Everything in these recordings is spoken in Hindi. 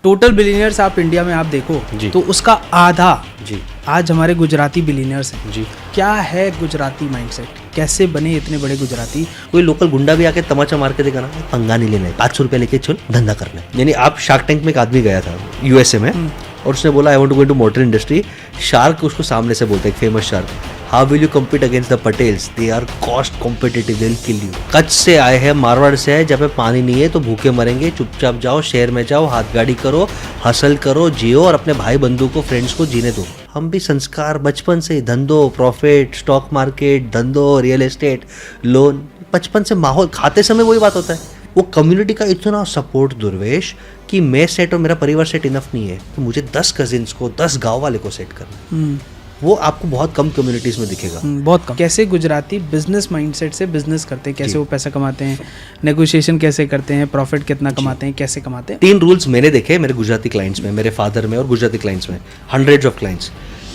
टोटल बिलियनर्स आप इंडिया में आप देखो तो उसका आधा जी आज हमारे गुजराती बिलियनर्स हैं। जी। क्या है गुजराती माइंडसेट, कैसे बने इतने बड़े गुजराती? कोई लोकल गुंडा भी आके तमाचा मार के देगा ना, पंगा नहीं लेना है, 500 रुपया लेके चल धंधा करना है। यानी आप शार्क टैंक में एक आदमी गया था यूएसए में और उसने बोला I want to go into motor industry. Shark उसको सामने से बोलते हैं, एक famous shark, how will you compete against the Patels, they are cost competitive, they will kill you. Kutch से आए हैं, मारवाड़ से है, जब पानी नहीं है तो भूखे मरेंगे, चुपचाप जाओ शहर में जाओ, हाथ गाड़ी करो, हसल करो, जियो और अपने भाई बंधु को फ्रेंड्स को जीने दो। हम भी संस्कार बचपन से, धंधो, प्रॉफिट, स्टॉक मार्केट, धंधो, रियल एस्टेट, लोन, बचपन से माहौल खाते समय वही बात होता है। वो कम्युनिटी का इतना सपोर्ट दुर्वेश कि मैं सेट और मेरा परिवार सेट इनफ नहीं है, तो मुझे 10 कजिन्स को, 10 गांव वाले को सेट करना। वो आपको बहुत कम कम्युनिटीज में दिखेगा, बहुत कम। कैसे गुजराती बिजनेस माइंडसेट से बिजनेस करते हैं, कैसे वो पैसा कमाते हैं, नेगोशिएशन कैसे करते हैं, प्रॉफिट कितना कमाते हैं, कैसे कमाते हैं? 3 रूल्स मैंने देखे मेरे गुजराती क्लाइंट्स में, मेरे फादर में और गुजराती क्लाइंट्स में, हंड्रेड्स ऑफ क्लाइंट्स।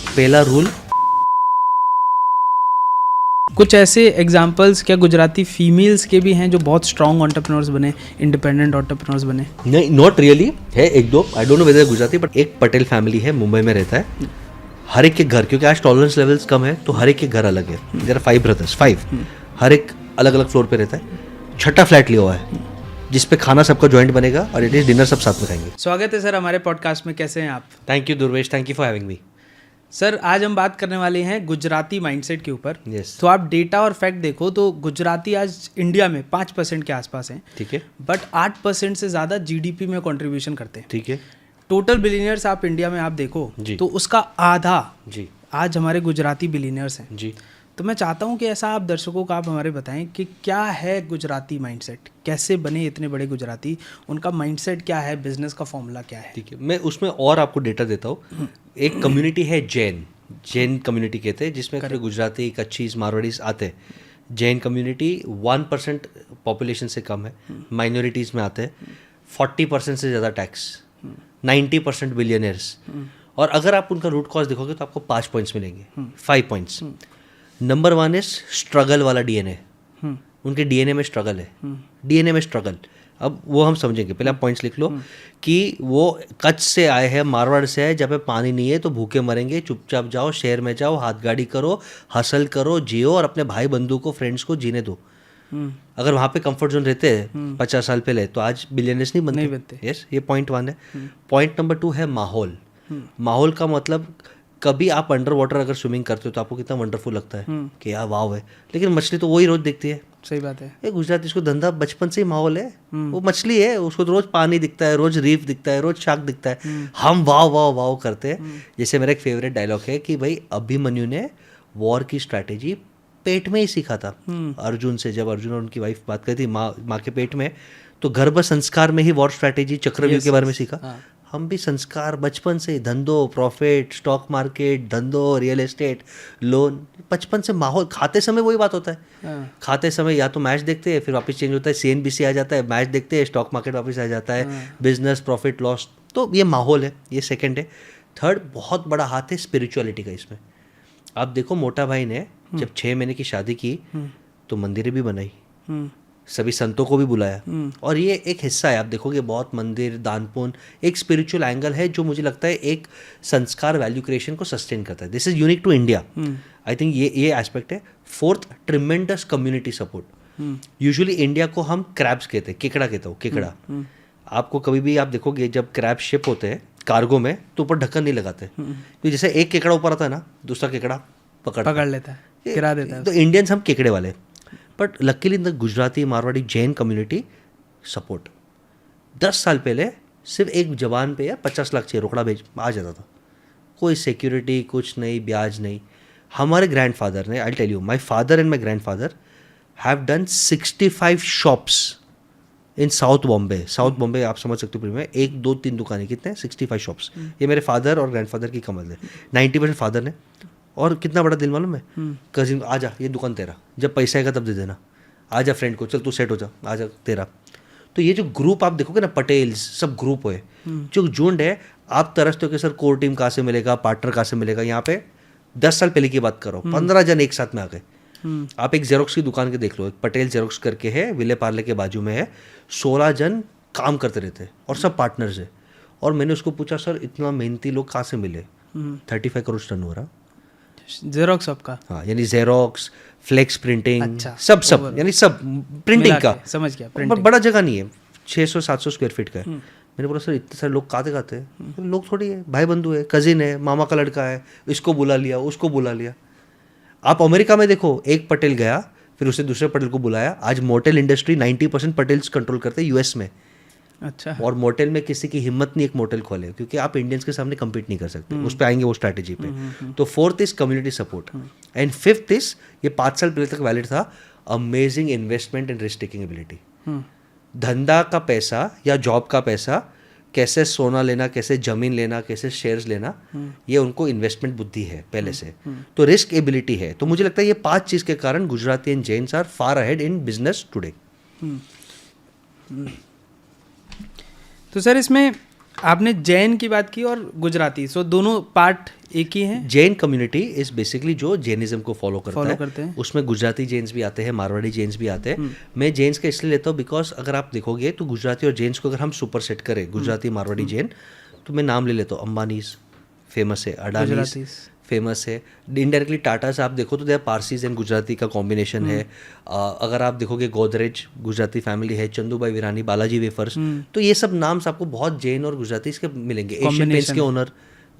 पहला रूल, कुछ ऐसे एग्जांपल्स क्या गुजराती फीमेल्स के भी हैं जो बहुत स्ट्रॉन्ग एंटरप्रेन्योर्स बने, इंडिपेंडेंट एंटरप्रेन्योर्स बने? नहीं, नॉट रियली है, एक दो, I don't know whether Gujarati, but एक पटेल फैमिली है, मुंबई में रहता है। हर एक के घर, क्योंकि आज टॉलरेंस लेवल्स कम है तो हर एक के घर अलग है। देयर आर 5 ब्रदर्स, 5, हर एक अलग अलग फ्लोर पे रहता है। छठा फ्लैट लिया हुआ है जिसपे खाना सबका जॉइंट बनेगा और एटलीस्ट डिनर सब साथ में खाएंगे। स्वागत है सर हमारे पॉडकास्ट में, कैसे हैं आप? Thank you Durvesh, thank you for having me. Sir आज हम बात करने वाले हैं गुजराती माइंडसेट के ऊपर। Yes. तो आप डेटा और फैक्ट देखो तो गुजराती आज इंडिया में 5% के आसपास हैं, ठीक है, बट 8% से ज़्यादा जीडीपी में कंट्रीब्यूशन करते हैं। ठीक है टोटल बिलियनर्स आप इंडिया में आप देखो जी। तो उसका आधा जी आज हमारे गुजराती बिलियनर्स हैं। जी। तो मैं चाहता हूं कि ऐसा आप दर्शकों को आप हमारे बताएं कि क्या है गुजराती माइंडसेट, कैसे बने इतने बड़े गुजराती, उनका माइंडसेट क्या है, बिजनेस का फॉर्मूला क्या है? ठीक है, मैं उसमें और आपको डेटा देता हूँ। एक कम्युनिटी है जैन कम्युनिटी कहते हैं, जिसमें गुजराती, कच्छीज, मारवाड़ीज आते हैं। जैन कम्युनिटी 1% पॉपुलेशन से कम है, माइनॉरिटीज़ में आते हैं, 40% से ज़्यादा टैक्स, 90% बिलियनर्स। और अगर आप उनका रूट कॉज देखोगे तो आपको 5 पॉइंट्स मिलेंगे, 5 पॉइंट्स। नंबर 1 इज स्ट्रगल वाला डीएनए। उनके डीएनए में स्ट्रगल है, डीएनए में स्ट्रगल। अब वो हम समझेंगे, पहले आप पॉइंट्स लिख लो कि वो कच्छ से आए हैं, मारवाड़ से है, जब पानी नहीं है तो भूखे मरेंगे, चुपचाप जाओ शहर में जाओ, हाथ गाड़ी करो, हसल करो, जियो और अपने भाई बंधु को, फ्रेंड्स को जीने दो। अगर वहाँ पे कंफर्ट जोन रहते हैं 50 साल पहले तो आज बिलियनर्स नहीं बनते। यस, ये पॉइंट 1 है। पॉइंट नंबर 2 है माहौल। माहौल का मतलब, कभी आप अंडर वाटर अगर स्विमिंग करते हो तो आपको कितना वंडरफुल लगता है कि यार वाव है, लेकिन मछली तो वही रोज दिखती है। सही बात है। ये गुजराती, इसको धंधा बचपन से ही माहौल है, वो मछली है, उसको तो रोज पानी दिखता है, रोज रीफ दिखता है, रोज शार्क दिखता है। हम वाव वाव वाव करते हैं। जैसे मेरा एक फेवरेट डायलॉग है कि भाई अभिमन्यु ने वॉर की स्ट्रैटेजी पेट में ही सीखा था अर्जुन से। जब अर्जुन और उनकी वाइफ बात करी थी माँ के पेट में, तो गर्भ संस्कार में ही वॉर स्ट्रैटेजी, चक्रव्यूह के बारे में सीखा। हम भी संस्कार बचपन से, धंधो, प्रॉफिट, स्टॉक मार्केट, धंधो, रियल एस्टेट, लोन, बचपन से माहौल खाते समय वही बात होता है। खाते समय या तो मैच देखते हैं, फिर वापस चेंज होता है, सीएनबीसी आ जाता है, मैच देखते हैं, स्टॉक मार्केट वापस आ जाता है, बिजनेस, प्रॉफिट, लॉस। तो ये माहौल है, ये सेकंड है। थर्ड, बहुत बड़ा हाथ है स्पिरिचुअलिटी का इसमें। आप देखो, मोटा भाई ने जब 6 महीने की शादी की तो मंदिरें भी बनाई, सभी संतों को भी बुलाया, और ये एक हिस्सा है। आप देखोगे बहुत मंदिर, दान पुण्य, एक स्पिरिचुअल एंगल है जो मुझे लगता है एक संस्कार वैल्यू क्रिएशन को सस्टेन करता है। This is unique to India. I think ये एस्पेक्ट है। Fourth, tremendous community support. Usually India को हम क्रैब्स कहते हैं, केकड़ा कहता हूँ, केकड़ा। आपको कभी भी आप देखोगे जब क्रैब शिप होते हैं कार्गो में तो ऊपर ढक्कन नहीं लगाते, तो जैसे एक केकड़ा ऊपर आता है ना, दूसरा केकड़ा पकड़ लेता है, गिरा देता है। तो इंडियंस हम केकड़े वाले, but luckily the Gujarati, Marwari, Jain community support. 10 साल पहले सिर्फ एक जवान पे या 50 लाख चाहिए, रोकड़ा भेज आ जाता था, कोई सिक्योरिटी, कुछ नहीं, ब्याज नहीं। हमारे ग्रैंडफादर ने, I tell you, my father and my grandfather have done 65 shops in South Bombay. South Bombay आप समझ सकते हो, में 1 2 3 दुकानें, कितने, 65 शॉप्स। ये मेरे फादर और ग्रैंडफादर की कमाल है। 90% फादर ने। और कितना बड़ा दिल मालूम है, कजिन, आजा ये दुकान तेरा, जब पैसा आएगा तब दे देना, आजा फ्रेंड को, चल तू सेट हो जा, आजा तेरा। तो ये जो ग्रुप आप देखोगे ना, पटेल्स सब ग्रुप है, जो झुंड है। आप तरसते हो कि सर कोर टीम कहाँ से मिलेगा, पार्टनर कहाँ से मिलेगा। यहाँ पे 10 साल पहले की बात करो, 15 जन एक साथ में आ गए। आप एक जेरोक्स की दुकान के देख लो, एक पटेल जेरोक्स करके है, विले पार्ले के बाजू में है। 16 जन काम करते रहते हैं और सब पार्टनर्स है। और मैंने उसको पूछा सर इतना मेहनती लोग कहाँ से मिले, 35 करोड़ टर्न हो रहा। जेरोक्स आपका? हाँ, यानी जेरोक्स, फ्लेक्स प्रिंटिंग, अच्छा, सब यानी सब प्रिंटिंग का। समझ गया, पर बड़ा जगह नहीं है, 600-700 स्क्वायर फीट का है। मैंने बोला सर इतने सारे लोग कहाँ खाते हैं? लोग थोड़ी है, भाई बंधु है, कजिन है, मामा का लड़का है, इसको बुला लिया, उसको बुला लिया। आप अमेरिका में देखो, एक पटेल गया, फिर उसने दूसरे पटेल को बुलाया। आज मोटेल इंडस्ट्री 90% पटेल्स कंट्रोल करते हैं यूएस में। अच्छा। और मोटेल में किसी की हिम्मत नहीं एक मोटेल खोले, क्योंकि आप इंडियंस के सामने कम्पीट नहीं कर सकते। उस पर आएंगे वो स्ट्रैटेजी पे। तो 4th is community support and 5th is, ये 5 साल पहले तक वैलिड था, amazing investment and risk taking ability. धंधा का पैसा या जॉब का पैसा, कैसे सोना लेना, कैसे जमीन लेना, कैसे शेयर्स लेना, ये उनको इन्वेस्टमेंट बुद्धि है पहले से। तो रिस्क एबिलिटी है। तो मुझे लगता है ये 5 चीज़ के कारण Gujarati and Jains are far ahead in business today. तो सर इसमें आपने जैन की बात की और गुजराती, सो दोनों पार्ट एक ही हैं? जैन कम्युनिटी इज बेसिकली जो जैनिज्म को फॉलो करते हैं। उसमें गुजराती जैन्स भी आते हैं, मारवाड़ी जैन्स भी आते हैं। मैं जैन्स का इसलिए लेता हूँ बिकॉज अगर आप देखोगे तो गुजराती और जैन्स को अगर हम सुपर सेट करें, गुजराती मारवाड़ी जैन, तो मैं नाम ले लेता हूँ, अंबानीज फेमस है, अडानीज फेमस है, इनडायरेक्टली टाटास आप देखो तो दे पारसीज एंड गुजराती का कॉम्बिनेशन है। अगर आप देखोगे गोदरेज गुजराती फैमिली है, चंदूभाई विरानी, बालाजी वेफर्स, तो ये सब नाम्स आपको बहुत जैन और गुजराती के मिलेंगे। एशियन पेंट्स के ओनर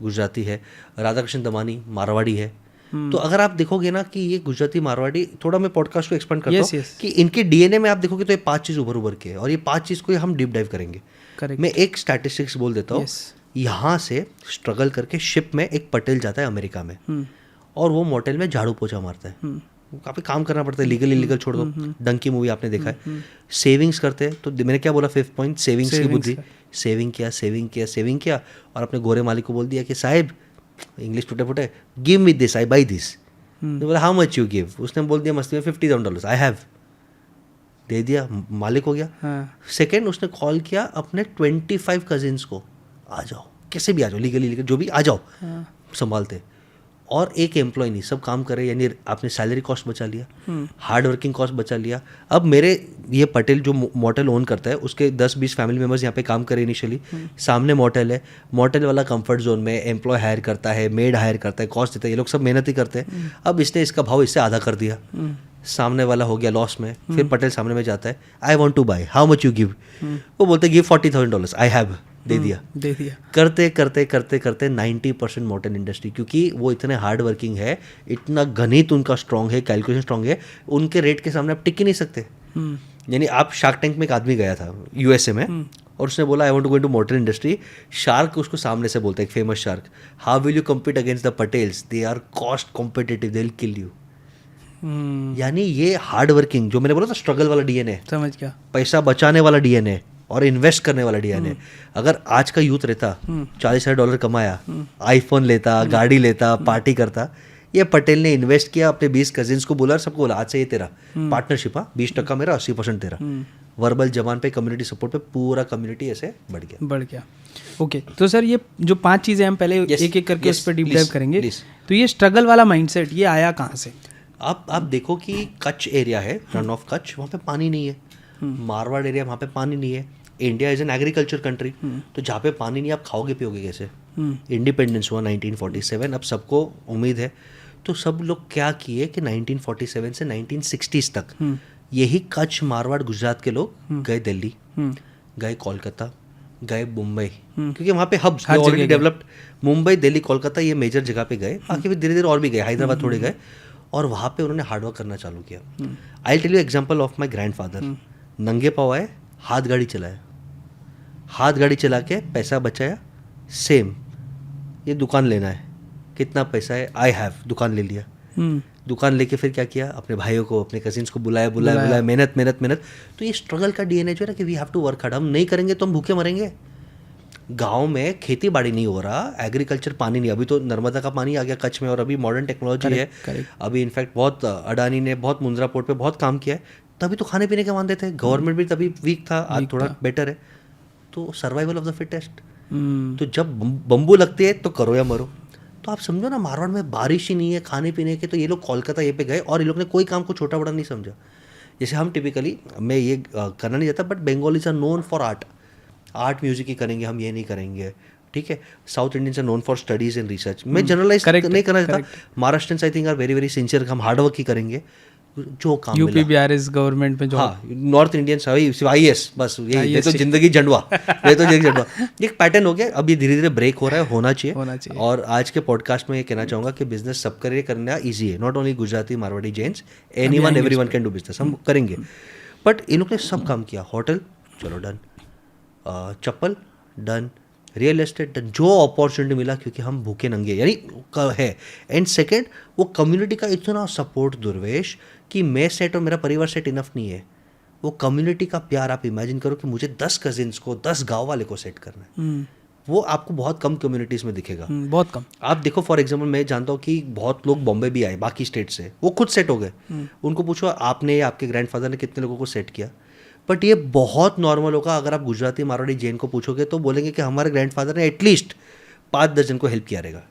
गुजराती है, राधाकृष्ण दमानी मारवाड़ी है। तो अगर आप देखोगे ना कि ये गुजराती मारवाड़ी, थोड़ा मैं पॉडकास्ट को एक्सपेंड करता हूँ कि इनके डीएनए में आप देखोगे तो ये 5 चीज़ उभर के है, और ये 5 चीज़ को हम डीप डाइव करेंगे। मैं एक स्टैटिस्टिक्स बोल देता हूँ। यहाँ से स्ट्रगल करके शिप में एक पटेल जाता है अमेरिका में, और वो मोटेल में झाड़ू पोछा मारता है। काफ़ी काम करना पड़ता है, लीगल इलीगल छोड़ दो। डंकी मूवी आपने देखा है। सेविंग्स करते हैं, तो मैंने क्या बोला 5th पॉइंट, सेविंग्स की बुद्धि। सेविंग किया और अपने गोरे मालिक को बोल दिया कि साहिब, इंग्लिश टूटे फुटे, give me this, I by this. बोला हाउ मच यू गिव? उसने बोल दिया मस्ती में $50,000, आई हैव, दे दिया, मालिक हो गया। सेकेंड, उसने कॉल किया अपने 25 कजिन्स को, आ जाओ, कैसे भी आ जाओ, लीगली जो भी आ जाओ, संभालते। और एक एम्प्लॉय नहीं, सब काम करे, यानी आपने सैलरी कॉस्ट बचा लिया, हार्ड वर्किंग कॉस्ट बचा लिया। अब मेरे ये पटेल जो मोटेल ओन करता है, उसके 10-20 फैमिली मेम्बर्स यहाँ पे काम करे इनिशियली। सामने मोटेल है, मोटेल वाला कंफर्ट जोन में एम्प्लॉय हायर करता है, मेड हायर करता है, कॉस्ट देता है, ये लोग सब मेहनत ही करते हैं। अब इसने इसका भाव इससे आधा कर दिया, सामने वाला हो गया लॉस में। फिर पटेल सामने में जाता है, I want two by, how much you give? वो बोलते गिव $40,000, आई हैव, दे दिया। करते करते 90% मोटेल इंडस्ट्री, क्योंकि वो इतने हार्ड वर्किंग है, इतना गणित उनका स्ट्रांग है, कैलकुलेशन स्ट्रांग है, उनके रेट के सामने आप टिक ही नहीं सकते। यानी आप शार्क टैंक में एक आदमी गया था यूएसए में, और उसने बोला I want to go into motel industry. Shark उसको सामने से बोलता है, एक famous shark, how will you compete against the Patels, they are cost competitive, they will kill you. यानी ये हार्ड वर्किंग, जो मैंने बोला था स्ट्रगल वाला डीएनए, समझ गया, पैसा बचाने वाला डीएनए और इन्वेस्ट करने वाला डीएनए। अगर आज का यूथ रहता, $40,000 कमाया, आईफोन लेता, गाड़ी लेता, पार्टी करता, ये पटेल ने इन्वेस्ट किया, अपने 20 कजिन्स को बोला, सबको बोला आज से ये तेरा पार्टनरशिप, 20% मेरा, 80% तेरा। वर्बल जबान पे, कम्युनिटी सपोर्ट पे, पूरा कम्युनिटी ऐसे बढ़ गया। ओके, तो सर ये जो 5 चीज़ें हम पहले एक एक करके उस पर डीप डाइव करेंगे। तो ये स्ट्रगल वाला माइंडसेट ये आया कहाँ से? आप देखो कि कच्छ एरिया है, रन ऑफ कच्छ, वहाँ पे पानी नहीं है। मारवाड़ एरिया, वहाँ पे पानी नहीं है। India is an agriculture country, तो जहाँ पे पानी नहीं, आप खाओगे पियोगे कैसे? इंडिपेंडेंस हुआ 1947, अब सबको उम्मीद है। तो सब लोग क्या किए कि 1947 से 1960s तक यही कच्छ, मारवाड़, गुजरात के लोग गए दिल्ली, गए कोलकाता, गए मुंबई, क्योंकि वहाँ पे hubs already developed. Mumbai, Delhi, Kolkata, ये मेजर जगह पे गए। बाकी भी धीरे धीरे और भी गए, हैदराबाद थोड़े गए, और वहाँ पे उन्होंने हार्डवर्क करना चालू किया। I tell you example of my grandfather. नंगे पाँव आए, हाथ गाड़ी चलाया, हाथ गाड़ी चला के पैसा बचाया। सेम, ये दुकान लेना है, कितना पैसा है? आई हैव, दुकान ले लिया। दुकान लेके फिर क्या किया? अपने भाइयों को, अपने कजिन्स को बुलाया, मेहनत। तो ये स्ट्रगल का डीएनए जो है ना, कि we have to work hard. हम नहीं करेंगे तो हम भूखे मरेंगे। गांव में खेती बाड़ी नहीं हो रहा, एग्रीकल्चर, पानी नहीं। अभी तो नर्मदा का पानी आ गया कच्छ में, और अभी मॉडर्न टेक्नोलॉजी है। अभी इनफैक्ट बहुत अडानी ने बहुत मुंद्रा पोर्ट पे बहुत काम किया है। तभी तो खाने पीने के मानते थे, गवर्नमेंट भी तभी वीक था, आज थोड़ा बेटर है। तो सर्वाइवल ऑफ द फिटेस्ट। तो जब बम्बू लगती है तो करो या मरो। तो आप समझो ना, मारवाड़ में बारिश ही नहीं है, खाने पीने के, तो ये लोग कोलकाता ये पे गए, और ये लोग ने कोई काम को छोटा बड़ा नहीं समझा। जैसे हम टिपिकली, मैं ये करना नहीं चाहता, but Bengalis are known for art. Art music ही करेंगे, हम ये नहीं करेंगे, ठीक है। South Indians are known for studies and research. मैं जनरलाइज नहीं करना चाहता, Maharashtrians I think are very very sincere, हम हार्ड वर्क ही करेंगे, जो काम यूपी बिहार इस गवर्नमेंट में जो, हाँ, नॉर्थ इंडियन सिर्फ IAS बस, ये तो जिंदगी जंडवा, ये तो जिंदगी जंडवा, एक पैटर्न हो गया। अब ये धीरे धीरे ब्रेक हो रहा है, होना चाहिए। और आज के पॉडकास्ट में ये कहना चाहूँगा कि बिजनेस सबके लिए करना ईजी है, not only Gujarati, Marwari, Jains, anyone everyone can do business, हम करेंगे। बट इन लोग ने सब काम किया, होटल चलो डन, चप्पल डन, रियल एस्टेट डन, जो अपॉर्चुनिटी मिला, क्योंकि हम भूखे नंगे यानी है। एंड सेकेंड, वो कम्युनिटी का इतना सपोर्ट दुर्वेश कि मैं सेट और मेरा परिवार सेट इनफ नहीं है, वो कम्युनिटी का प्यार। आप इमेजिन करो कि मुझे 10 कजिन्स को, 10 गाँव वाले को सेट करना है, वो आपको बहुत कम कम्युनिटीज़ में दिखेगा, बहुत कम। आप देखो फॉर एग्जांपल, मैं जानता हूँ कि बहुत लोग बॉम्बे भी आए बाकी स्टेट से, वो खुद सेट हो गए। उनको पूछो आपने या आपके ग्रैंडफादर ने कितने लोगों को सेट किया। बट ये बहुत नॉर्मल होगा, अगर आप गुजराती, मारवाड़ी, जैन को पूछोगे तो बोलेंगे कि हमारे ग्रैंडफादर ने एटलीस्ट 5 दर्जन को हेल्प किया रहेगा,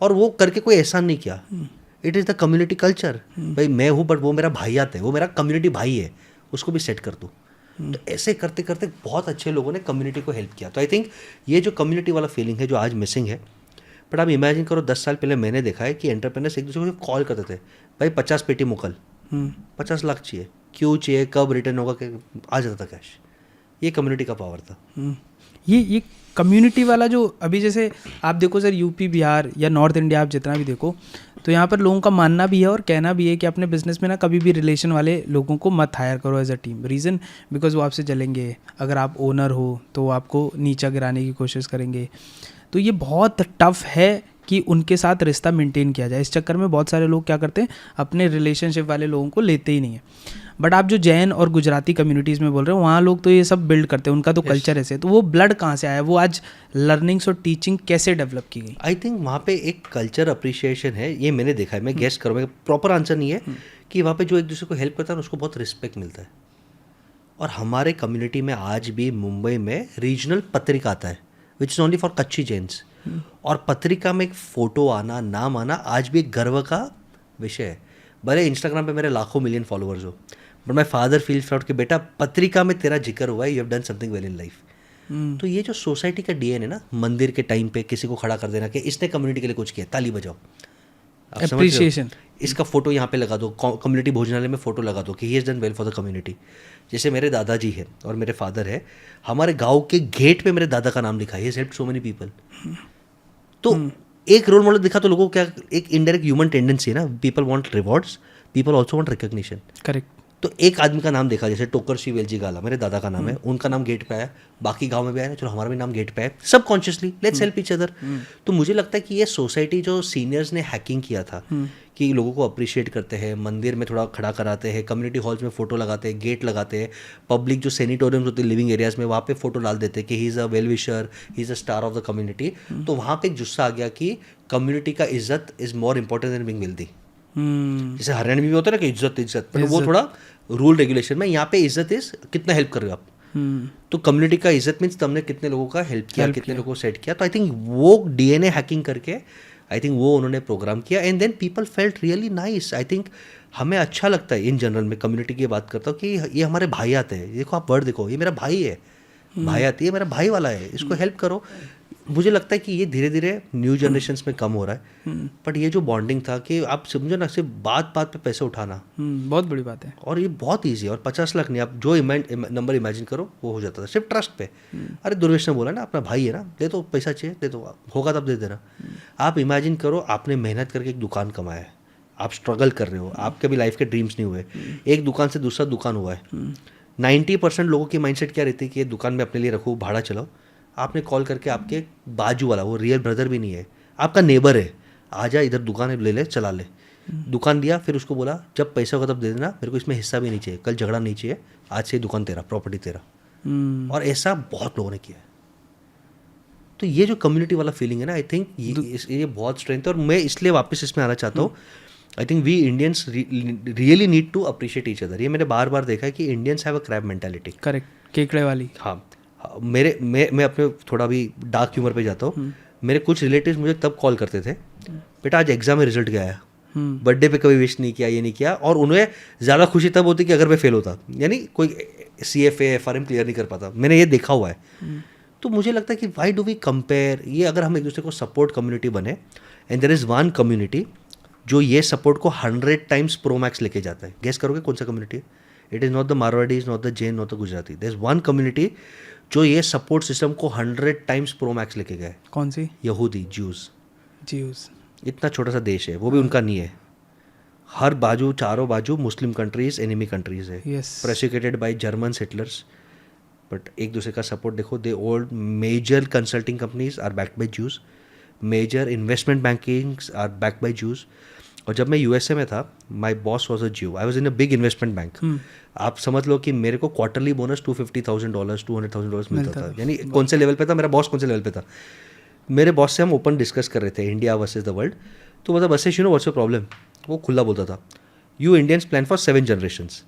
और वो करके कोई एहसान नहीं किया। It is the community culture. भाई मैं हूँ बट वो मेरा भाई आता है, वो मेरा कम्युनिटी भाई है, उसको भी सेट कर दूँ। तो ऐसे करते करते बहुत अच्छे लोगों ने कम्युनिटी को हेल्प किया। तो आई थिंक ये जो कम्युनिटी वाला फीलिंग है जो आज मिसिंग है। बट आप इमेजिन करो 10 साल पहले मैंने देखा है कि एंटरप्रेन्योर्स एक दूसरे को कॉल करते थे, भाई 50 पेटी मोकल, 50 लाख चाहिए, क्यों चाहिए, कब रिटर्न होगा, आ जाता था कैश। ये कम्युनिटी का पावर था। ये कम्युनिटी वाला जो अभी जैसे आप देखो सर, यूपी बिहार या नॉर्थ इंडिया आप जितना भी देखो, तो यहाँ पर लोगों का मानना भी है और कहना भी है कि अपने बिजनेस में ना कभी भी रिलेशन वाले लोगों को मत हायर करो as a team. Reason because वो आपसे जलेंगे, अगर आप ओनर हो तो वो आपको नीचा गिराने की कोशिश करेंगे। तो ये बहुत टफ है कि उनके साथ रिश्ता मेंटेन किया जाए। इस चक्कर में बहुत सारे लोग क्या करते हैं, अपने रिलेशनशिप वाले लोगों को लेते ही नहीं है। बट आप जो जैन और गुजराती कम्युनिटीज़ में बोल रहे हो, वहाँ लोग तो ये सब बिल्ड करते हैं, उनका तो कल्चर ऐसे। तो वो ब्लड कहाँ से आया, वो आज लर्निंग्स और टीचिंग कैसे डेवलप की गई? आई थिंक वहाँ पे एक कल्चर अप्रिशिएशन है, ये मैंने देखा है। मैं गेस करूँगा, प्रॉपर आंसर नहीं है, कि वहाँ पे जो एक दूसरे को हेल्प करता है उसको बहुत रिस्पेक्ट मिलता है। और हमारे कम्युनिटी में आज भी मुंबई में रीजनल पत्रिका आता है, विच इज़ ओनली फॉर कच्ची जैन्स। और पत्रिका में एक फ़ोटो आना, नाम आना आज भी एक गर्व का विषय है। भले इंस्टाग्राम पे मेरे लाखों मिलियन फॉलोअर्स हो, but my father feels proud कि बेटा पत्रिका में तेरा जिक्र हुआ है, you have done something well in life. तो ये जो सोसाइटी का DNA है ना, मंदिर के टाइम पे किसी को खड़ा कर देना कि इसने कम्युनिटी के लिए कुछ किया, ताली बजाओ, अप्रिशिएशन। इसका फोटो यहाँ पे लगा दो, कम्युनिटी भोजनालय में फोटो लगा दो कि he has done well for the community. जैसे मेरे दादाजी है और मेरे फादर है, हमारे गांव के गेट पे मेरे दादा का नाम लिखा है, he has helped so many people. तो एक रोल मॉडल दिखा तो लोगों को क्या, एक इनडायरेक्ट ह्यूमन टेंडेंसी है ना, people want rewards, people also want recognition. Correct. तो एक आदमी का नाम देखा, जैसे टोकर श्री वेलजी गाला मेरे दादा का नाम है, उनका नाम गेट पे आया, बाकी गांव में भी आया ना, चलो हमारा भी नाम गेट पे आया, सब consciously let's help each other. तो मुझे लगता है कि ये सोसाइटी जो सीनियर्स ने हैकिंग किया था, कि लोगों को अप्रिशिएट करते हैं, मंदिर में थोड़ा खड़ा कराते हैं, कम्युनिटी हॉल्स में फोटो लगाते हैं, गेट लगाते हैं, पब्लिक जो सैनिटोरियम्स होते हैं लिविंग एरियाज में, वहाँ पे फोटो डाल देते हैं कि he is a well wisher, he is a star of the community. तो वहाँ पे एक जुस्सा आ गया कि कम्युनिटी का इज्जत is more important than being wealthy. जैसे हरियाणा में भी होता है ना कि इज्जत, पर वो थोड़ा रूल रेगुलेशन में, यहाँ पे इज्जत इज कितना हेल्प कर रहे हो आप। तो कम्युनिटी का इज्जत मीन्स तुमने कितने लोगों का हेल्प किया, कितने लोगों को सेट किया। तो आई थिंक वो DNA हैकिंग करके आई थिंक वो उन्होंने प्रोग्राम किया, and then people felt really nice. I think हमें अच्छा लगता है इन जनरल में, कम्युनिटी की बात करता हूँ कि ये हमारे भाई आते हैं, देखो आप वर्ड देखो, ये मेरा भाई है, भाई आती है, मेरा भाई वाला है, इसको हेल्प करो। मुझे लगता है कि ये धीरे धीरे न्यू जनरेशन्स में कम हो रहा है। बट ये जो बॉन्डिंग था कि आप समझो ना, सिर्फ बात बात पे पैसे उठाना बहुत बड़ी बात है, और ये बहुत ईजी है। और 50 लाख नहीं, आप जो नंबर इमेजिन करो वो हो जाता था सिर्फ ट्रस्ट पे। अरे दुर्वेश ने बोला ना, अपना भाई है ना, दे दो, पैसा चाहिए दे दो, होगा तब दे देना। आप इमेजिन करो, आपने मेहनत करके एक दुकान कमाया है, आप स्ट्रगल कर रहे हो, आपके भी लाइफ के ड्रीम्स नहीं हुए, एक दुकान से दूसरा दुकान हुआ है। 90% लोगों की माइंडसेट क्या रहती है कि ये दुकान में अपने लिए रखो, भाड़ा चलाओ। आपने कॉल करके आपके बाजू वाला, वो रियल ब्रदर भी नहीं है, आपका नेबर है, आ जा इधर दुकान है, ले ले, चला ले। दुकान दिया, फिर उसको बोला जब पैसा होगा तब दे देना, मेरे को इसमें हिस्सा भी नहीं चाहिए, कल झगड़ा नहीं चाहिए, आज से दुकान तेरा, प्रॉपर्टी तेरा। और ऐसा बहुत लोगों ने किया है। तो ये जो कम्युनिटी वाला फीलिंग है ना, आई थिंक ये बहुत स्ट्रेंथ है। और मैं इसलिए वापस इसमें आना चाहता हूँ, I think we Indians really need to appreciate each other. ये मैंने बार बार देखा है कि Indians have a crab mentality. Correct, केकड़े वाली। हाँ, मैं अपने थोड़ा भी डार्क ह्यूमर पे जाता हूँ। मेरे कुछ रिलेटिव्स मुझे तब कॉल करते थे, बेटा आज एग्जाम में रिजल्ट क्या आया, बर्थडे पे कभी विश नहीं किया, ये नहीं किया। और उन्हें ज़्यादा खुशी तब होती कि अगर मैं फेल होता, यानी कोई CFA FRM क्लियर नहीं कर पाता, मैंने ये देखा हुआ है। तो मुझे लगता है कि वाई डू वी कंपेयर, ये अगर हम एक दूसरे को सपोर्ट कम्युनिटी बने, and there is one community जो ये सपोर्ट को 100 टाइम्स प्रो मैक्स लेके जाता है। गेस करोगे कौन सा कम्युनिटी है? It is not the Marwari, is not the Jain, not the Gujarati. There is one community जो ये सपोर्ट सिस्टम को 100 टाइम्स प्रो मैक्स लेके गए। कौन सी? यहूदी, ज्यूज। ज्यूज। इतना छोटा सा देश है, वो भी उनका नहीं है। हर बाजू, चारों बाजू मुस्लिम कंट्रीज, एनिमी कंट्रीज है, persecuted by German settlers, but एक दूसरे का सपोर्ट देखो। The old major consulting companies are backed by Jews, major investment bankings are backed by Jews. और जब मैं USA में था, माई बॉस वॉज अ ज्यू, I was in a big investment bank. आप समझ लो कि मेरे को क्वार्टरली बोनस $250,000 $200,000 मिलता था। यानी कौन से लेवल पे था मेरा बॉस, कौन से लेवल पे था। मेरे बॉस से हम ओपन डिस्कस कर रहे थे इंडिया वर्सेज द वर्ल्ड। तो मतलब बस नो व्हाट्स योर प्रॉब्लम, वो खुला बोलता था, you Indians plan for 7 generations,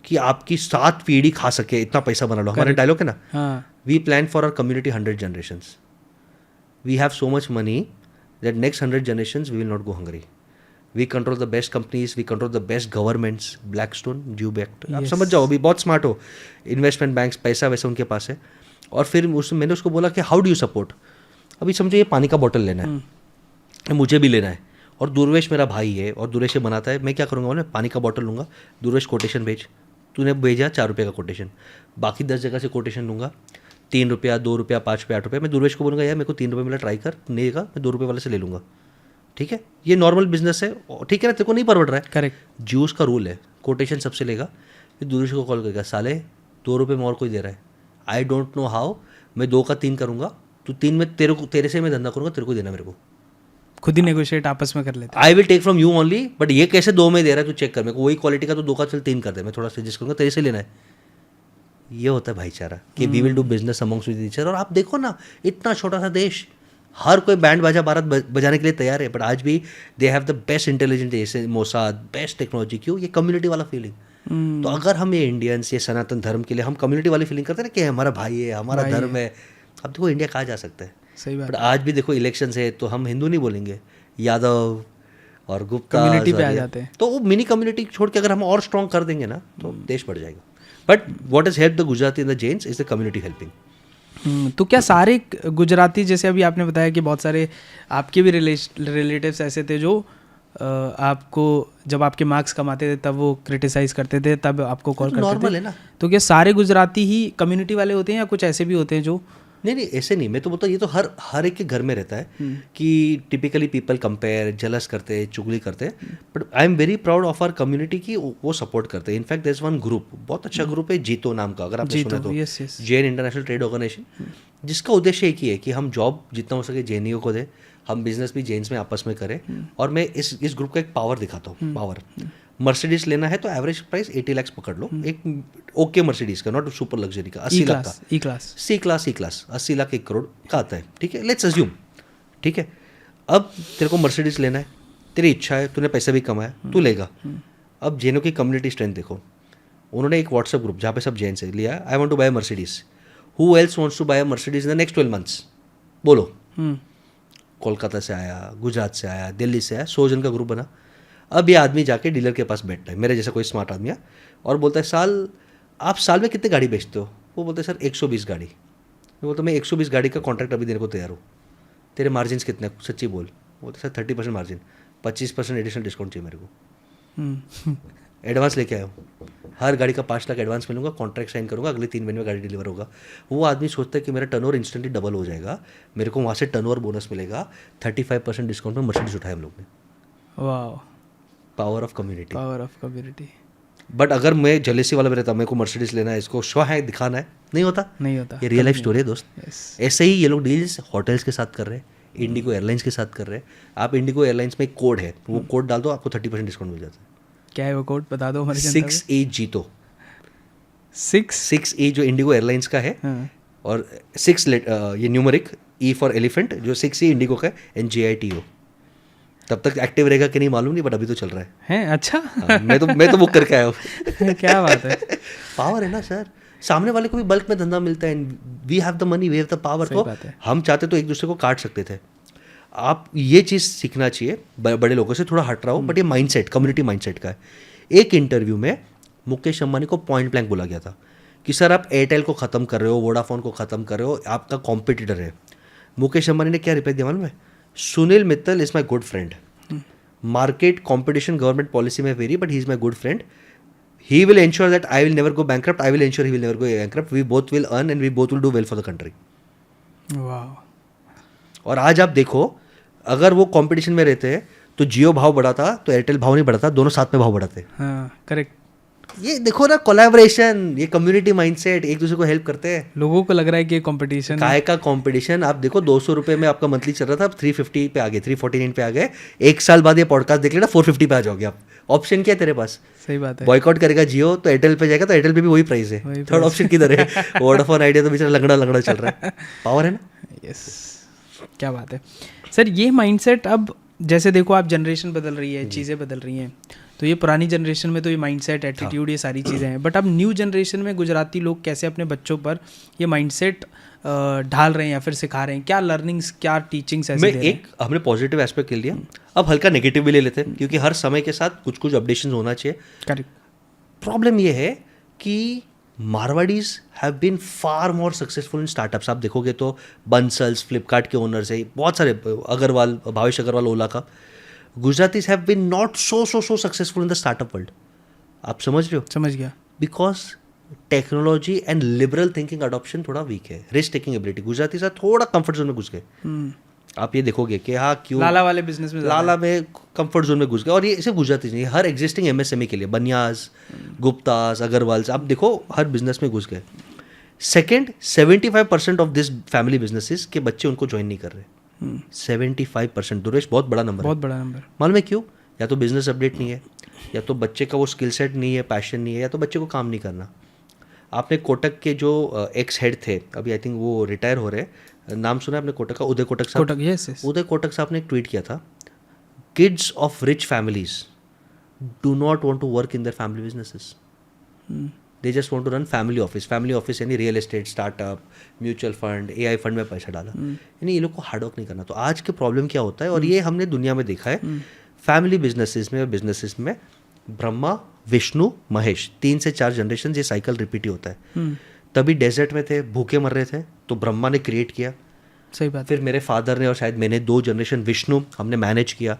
कि आपकी 7 पीढ़ी खा सके, इतना पैसा बना लो। हमारा डायलॉग है ना, we plan for our community 100 generations, we have so much money that next 100 generations we will not go hungry, we control the best companies, we control the best governments, Blackstone, due backed, आप समझ जाओ, अभी बहुत स्मार्ट हो, इन्वेस्टमेंट बैंक्स, पैसा वैसे उनके पास है। और फिर मैंने उसको बोला कि हाउ डू यू सपोर्ट। अभी समझो ये पानी का बॉटल लेना है, मुझे भी लेना है, और दुर्वेश मेरा भाई है और दुर्वेश ये बनाता है, मैं क्या करूँगा, मैं पानी का बॉटल लूँगा, दुर्वेश कोटेशन भेज, तूने भेजा ₹4 का कोटेशन, बाकी 10 जगह से कोटेशन लूँगा, ₹3, ₹2, ₹5, ₹8। मैं दुर्वेश को बोलूँगा यार मेरे को ₹3 मिला, ट्राई कर, नहीं देगा मैं ₹2 वाले से ले लूँगा, ठीक है, ये नॉर्मल बिजनेस है, ठीक है ना, तेरे को नहीं परवड़ रहा है। करेक्ट। ज्यूस का रूल है, कोटेशन सबसे लेगा, फिर दुर्वेश को कॉल करेगा, साले ₹2 में और कोई दे रहा है, आई डोंट नो हाउ, मैं 2 का 3 करूँगा, तू 3 में तेरे से मैं धंधा करूँगा, तेरे को देना मेरे को, खुद ही नेगोशिएट आपस में कर लेते। I will take from you only, but ये कैसे 2 में दे रहा है, तू चेक कर, मेरे को वही क्वालिटी का तो 2 का चल 3 कर दे, मैं थोड़ा सजेस्ट करूँगा, तेरे से लेना है। ये होता है भाईचारा कि we will do business amongst with each other. और आप देखो ना, इतना छोटा सा देश, हर कोई बैंड बाजा भारत बजाने के लिए तैयार है, बट आज भी they have the best intelligence, जैसे मोसाद, बेस्ट टेक्नोलॉजी। क्यों? ये कम्युनिटी वाला फीलिंग। तो अगर हम ये इंडियंस, ये सनातन धर्म के लिए हम कम्युनिटी वाली फीलिंग करते हैं ना कि हमारा भाई है, हमारा धर्म है, अब देखो इंडिया कहाँ जा सकता है। सही बात। बट आज भी देखो इलेक्शन है तो हम हिंदू नहीं बोलेंगे, यादव और गुप्ता कम्युनिटी पे आ जाते हैं। तो वो मिनी कम्युनिटी छोड़ के अगर हम और स्ट्रॉन्ग कर देंगे ना तो देश बढ़ जाएगा। But what is help the Gujarati and the Jains is the community helping. तो क्या सारे गुजराती, जैसे अभी आपने बताया कि बहुत सारे आपके भी रिलेटिव्स ऐसे थे जो आपको जब आपके मार्क्स कमाते थे तब वो क्रिटिसाइज करते थे, तब आपको कॉल करते थे? नॉर्मल है ना। तो क्या सारे गुजराती ही कम्युनिटी वाले होते हैं या कुछ ऐसे भी होते हैं जो? नहीं, ऐसे नहीं, मैं तो बोलता ये तो हर एक के घर में रहता है कि टिपिकली पीपल कंपेयर, जलस करते, चुगली करते, but I am very proud of our community की वो सपोर्ट करते हैं। In fact there is one group, बहुत अच्छा ग्रुप है, जीतो नाम का, अगर आपने सुना तो, जैन इंटरनेशनल ट्रेड ऑर्गेनाइजेशन, जिसका उद्देश्य एक ही है कि हम जॉब जितना हो सके जैनियों को दे, हम बिजनेस भी जेन्स में आपस में करें। और मैं इस ग्रुप का एक पावर दिखाता हूँ। पावर, मर्सिडीज लेना है तो एवरेज प्राइस 80 लाख पकड़ लो, एक ओके मर्सिडीज का, नॉट सुपर लग्जरी का, 80 लाख का, ई क्लास, सी क्लास 80 लाख 1 करोड़ का आता है, ठीक है, लेट्स अज्यूम, ठीक है। अब तेरे को मर्सिडीज लेना है, तेरी इच्छा है, तूने पैसा भी कमाया, तू लेगा। अब जैनों की कम्युनिटी स्ट्रेंथ देखो, उन्होंने एक व्हाट्सएप ग्रुप जहाँ पे सब जैन से लिया, I want to buy Mercedes, who else wants to buy Mercedes in the next 12 months, बोलो। कोलकाता से आया, गुजरात से आया, दिल्ली से आया, 100 जन का ग्रुप बना। अब ये आदमी जाके डीलर के पास बैठता है, मेरे जैसा कोई स्मार्ट आदमी है, और बोलता है आप साल में कितने गाड़ी बेचते हो? वो बोलते हैं सर 120 गाड़ी। मैं बोलता मैं 120 गाड़ी का कॉन्ट्रैक्ट अभी देने को तैयार हूँ, तेरे मार्जिन कितने, सच्ची बोल। बोलते सर 30% मार्जिन, 25% एडिशनल डिस्काउंट चाहिए मेरे को, एडवांस लेके आया हूँ, हर गाड़ी का 5 लाख एडवांस मिलूंगा, कॉन्ट्रैक्ट साइन करूँगा, अगले 3 महीने में गाड़ी डिलीवर होगा। वो आदमी सोचता है कि मेरा टर्नओवर इंस्टेंटली डबल हो जाएगा, मेरे को वहाँ से टर्नओवर बोनस मिलेगा, 35% डिस्काउंट में मर्सिडीज उठाया हम लोग ने। वाह, power of community, power of community. But अगर मैं जलेसी वाला में रहता, मेरे को मर्सिडीज लेना है, इसको शो है, दिखाना है, नहीं होता। ये रियल लाइफ स्टोरी है दोस्त। ऐसे ही ये लोग डील्स होटल्स के साथ कर रहे हैं, इंडिगो एयरलाइंस के साथ कर रहे हैं। आप इंडिगो एयरलाइंस में एक कोड है, वो कोड डाल दो, आपको 30% डिस्काउंट मिल जाता है। क्या है वो कोड, बता दो हमारे। 6A जीतो, 6A जो इंडिगो एयरलाइंस का है, और 6 ये न्यूमरिक, E फॉर एलिफेंट, जो 6E इंडिगो का है, NJITO। तब तक एक्टिव रहेगा कि नहीं मालूम नहीं, बट अभी तो चल रहा है। अच्छा। मैं तो बुक करके आया हूँ। क्या बात है। पावर है ना सर, सामने वाले को भी बल्क में धंधा मिलता है, we have the money, we have the power. तो हम चाहते तो एक दूसरे को काट सकते थे। आप ये चीज़ सीखना चाहिए, बड़े लोगों से थोड़ा हट रहा हो, बट ये माइंडसेट कम्युनिटी माइंडसेट का है। एक इंटरव्यू में मुकेश अंबानी को पॉइंट ब्लैंक बोला गया था कि सर आप एयरटेल को ख़त्म कर रहे हो, वोडाफोन को ख़त्म कर रहे हो, आपका कॉम्पिटिटर है। मुकेश अंबानी ने क्या रिप्लाई दिया मालूम है? Sunil Mittal is my good friend, market competition government policy में very, but he is my good friend, he will ensure that I will never go bankrupt, I will ensure he will never go bankrupt, we both will earn and we both will do well for the country. वाह। और आज आप देखो, अगर वो कंपटीशन में रहते हैं तो जियो भाव बढ़ाता तो एयरटेल भाव नहीं बढ़ाता, दोनों साथ में भाव बढ़ाते। हाँ करेक्ट। ये देखो ना, कोलैबोरेशन, ये कम्युनिटी माइंडसेट, एक दूसरे को हेल्प करते हैं। लोगों को लग रहा है कि कंपटीशन काय का कंपटीशन? आप देखो 200 रुपये में आपका मंथली चल रहा था, अब 350 पे आ गए, 349 पे आ गए। एक साल बाद ये पॉडकास्ट देख लेना, 450 पे आ जाओगे आप। ऑप्शन क्या है तेरे पास? सही बात है। बॉयकॉट करेगा जियो तो एयरटेल पे जाएगा, तो एयरटेल पे भी वही प्राइस है। थर्ड ऑप्शन किधर है? वोडाफोन आइडिया तो बेचारा लंगड़ा चल रहा है। पावर है ना। यस, क्या बात है सर। ये माइंडसेट अब जैसे देखो आप, जनरेशन बदल रही है, चीज़ें बदल रही हैं, तो ये पुरानी जनरेशन में तो ये माइंडसेट, एटीट्यूड, ये सारी चीज़ें हैं, बट अब न्यू जनरेशन में गुजराती लोग कैसे अपने बच्चों पर ये माइंडसेट ढाल रहे हैं या फिर सिखा रहे हैं? क्या लर्निंग्स, क्या टीचिंग्स ऐसे दे रहे हैं? एक हमने पॉजिटिव एस्पेक्ट ले लिया, अब हल्का नेगेटिव भी ले लेते हैं, क्योंकि हर समय के साथ कुछ कुछ अपडेशन होना चाहिए। करेक्ट। प्रॉब्लम ये है कि Marwaris have been far more successful in startups. आप देखोगे तो बंसल्स, फ्लिपकार्ट के ओनर्स है, बहुत सारे, अग्रवाल, भावेश अग्रवाल ओला का। Gujaratis have been not so successful in the startup world. आप समझ रहे हो? समझ गया। Because technology and liberal thinking adoption थोड़ा वीक है, रिस्क टेकिंग एबिलिटी। गुजराती साथ थोड़ा कंफर्ट जोन में घुस गए। आप ये देखोगे कि हाँ क्यों लाला वाले बिजनेस में, लाला में कंफर्ट जोन में घुस गए। और ये सिर्फ गुजराती नहीं, हर एग्जिस्टिंग एमएसएमई के लिए, बनियाज, गुप्तास, अग्रवाल्स, आप देखो हर बिजनेस में घुस गए। Second, 75% of this family businesses के बच्चे उनको ज्वाइन नहीं कर रहे। 75%, दुरेश बहुत बड़ा नंबर है। बहुत बड़ा नंबर। मालूम है क्यों? या तो बिजनेस अपडेट नहीं है, या तो बच्चे का वो स्किल सेट नहीं है, पैशन नहीं है, या तो बच्चे को काम नहीं करना। आपने कोटक के जो एक्स हेड थे, अभी आई थिंक वो रिटायर हो रहे, नाम सुना आपने कोटक का? उदय कोटक साहब। कोटक, यस। उदय कोटक साहब ने एक ट्वीट किया था, kids of rich families do not want to work in their family businesses, they just want to run family office. Family office यानी real estate, startup, mutual fund, AI fund में पैसा डाला, यानी ये लोग को हार्डवर्क नहीं करना। तो आज के प्रॉब्लम क्या होता है, और ये हमने दुनिया में देखा है, फैमिली बिजनेसेस में ब्रह्मा, विष्णु, महेश, 3 से 4 जनरेशन ये साइकिल रिपीट ही होता है। तभी डेजर्ट में थे, भूखे मर रहे थे, तो ब्रह्मा ने क्रिएट किया। सही बात। फिर मेरे फादर ने और शायद मैंने 2 जनरेशन विष्णु हमने मैनेज किया,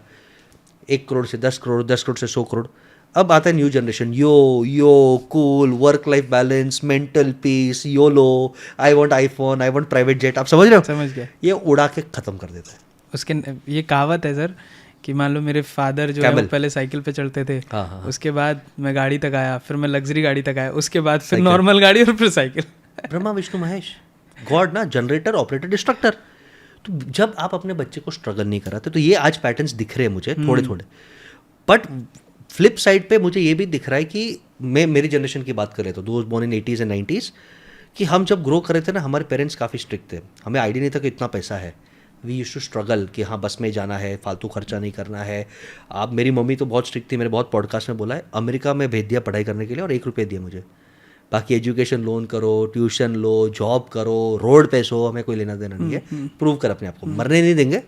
1 करोड़ से 10 करोड़, 10 करोड़ से 100 करोड़। अब आता है new generation, yo cool, work life balance, mental peace, YOLO, I want iPhone, I want private jet. आप समझ रहे हो? समझ गया। ये उड़ा के खत्म कर देता है। उसके ये कहावत है सर कि मान लो मेरे फादर जो है वो पहले साइकिल पे चलते थे, हाँ। उसके बाद मैं गाड़ी तक आया, फिर मैं लग्जरी गाड़ी तक आया, उसके बाद फिर नॉर्मल गाड़ी और फिर साइकिल। ब्रह्मा, विष्णु, महेश, गॉड ना, जनरेटर, ऑपरेटर, डिस्ट्रक्टर। तो जब आप अपने बच्चे को स्ट्रगल नहीं कराते, तो ये आज पैटर्न्स दिख रहे हैं मुझे थोड़े थोड़े। बट फ्लिप साइड पे मुझे ये भी दिख रहा है कि मैं मेरी जनरेशन की बात कर रहे थे, those born in 80s and 90s, कि हम जब ग्रो कर रहे थे ना, हमारे पेरेंट्स काफ़ी स्ट्रिक्ट थे, हमें आइडिया नहीं था कि इतना पैसा है। वी यूज टू स्ट्रगल कि हाँ बस में जाना है, फालतू खर्चा नहीं करना है। आप, मेरी मम्मी तो बहुत स्ट्रिक्ट थी, मैंने बहुत पॉडकास्ट में बोला है, अमेरिका में भेज दिया पढ़ाई करने के लिए और 1 रुपये दिया मुझे, बाकी एजुकेशन लोन करो, ट्यूशन लो, जॉब करो, रोड पे सो, हमें कोई लेना देना नहीं है। प्रूव कर अपने आप को, मरने नहीं देंगे,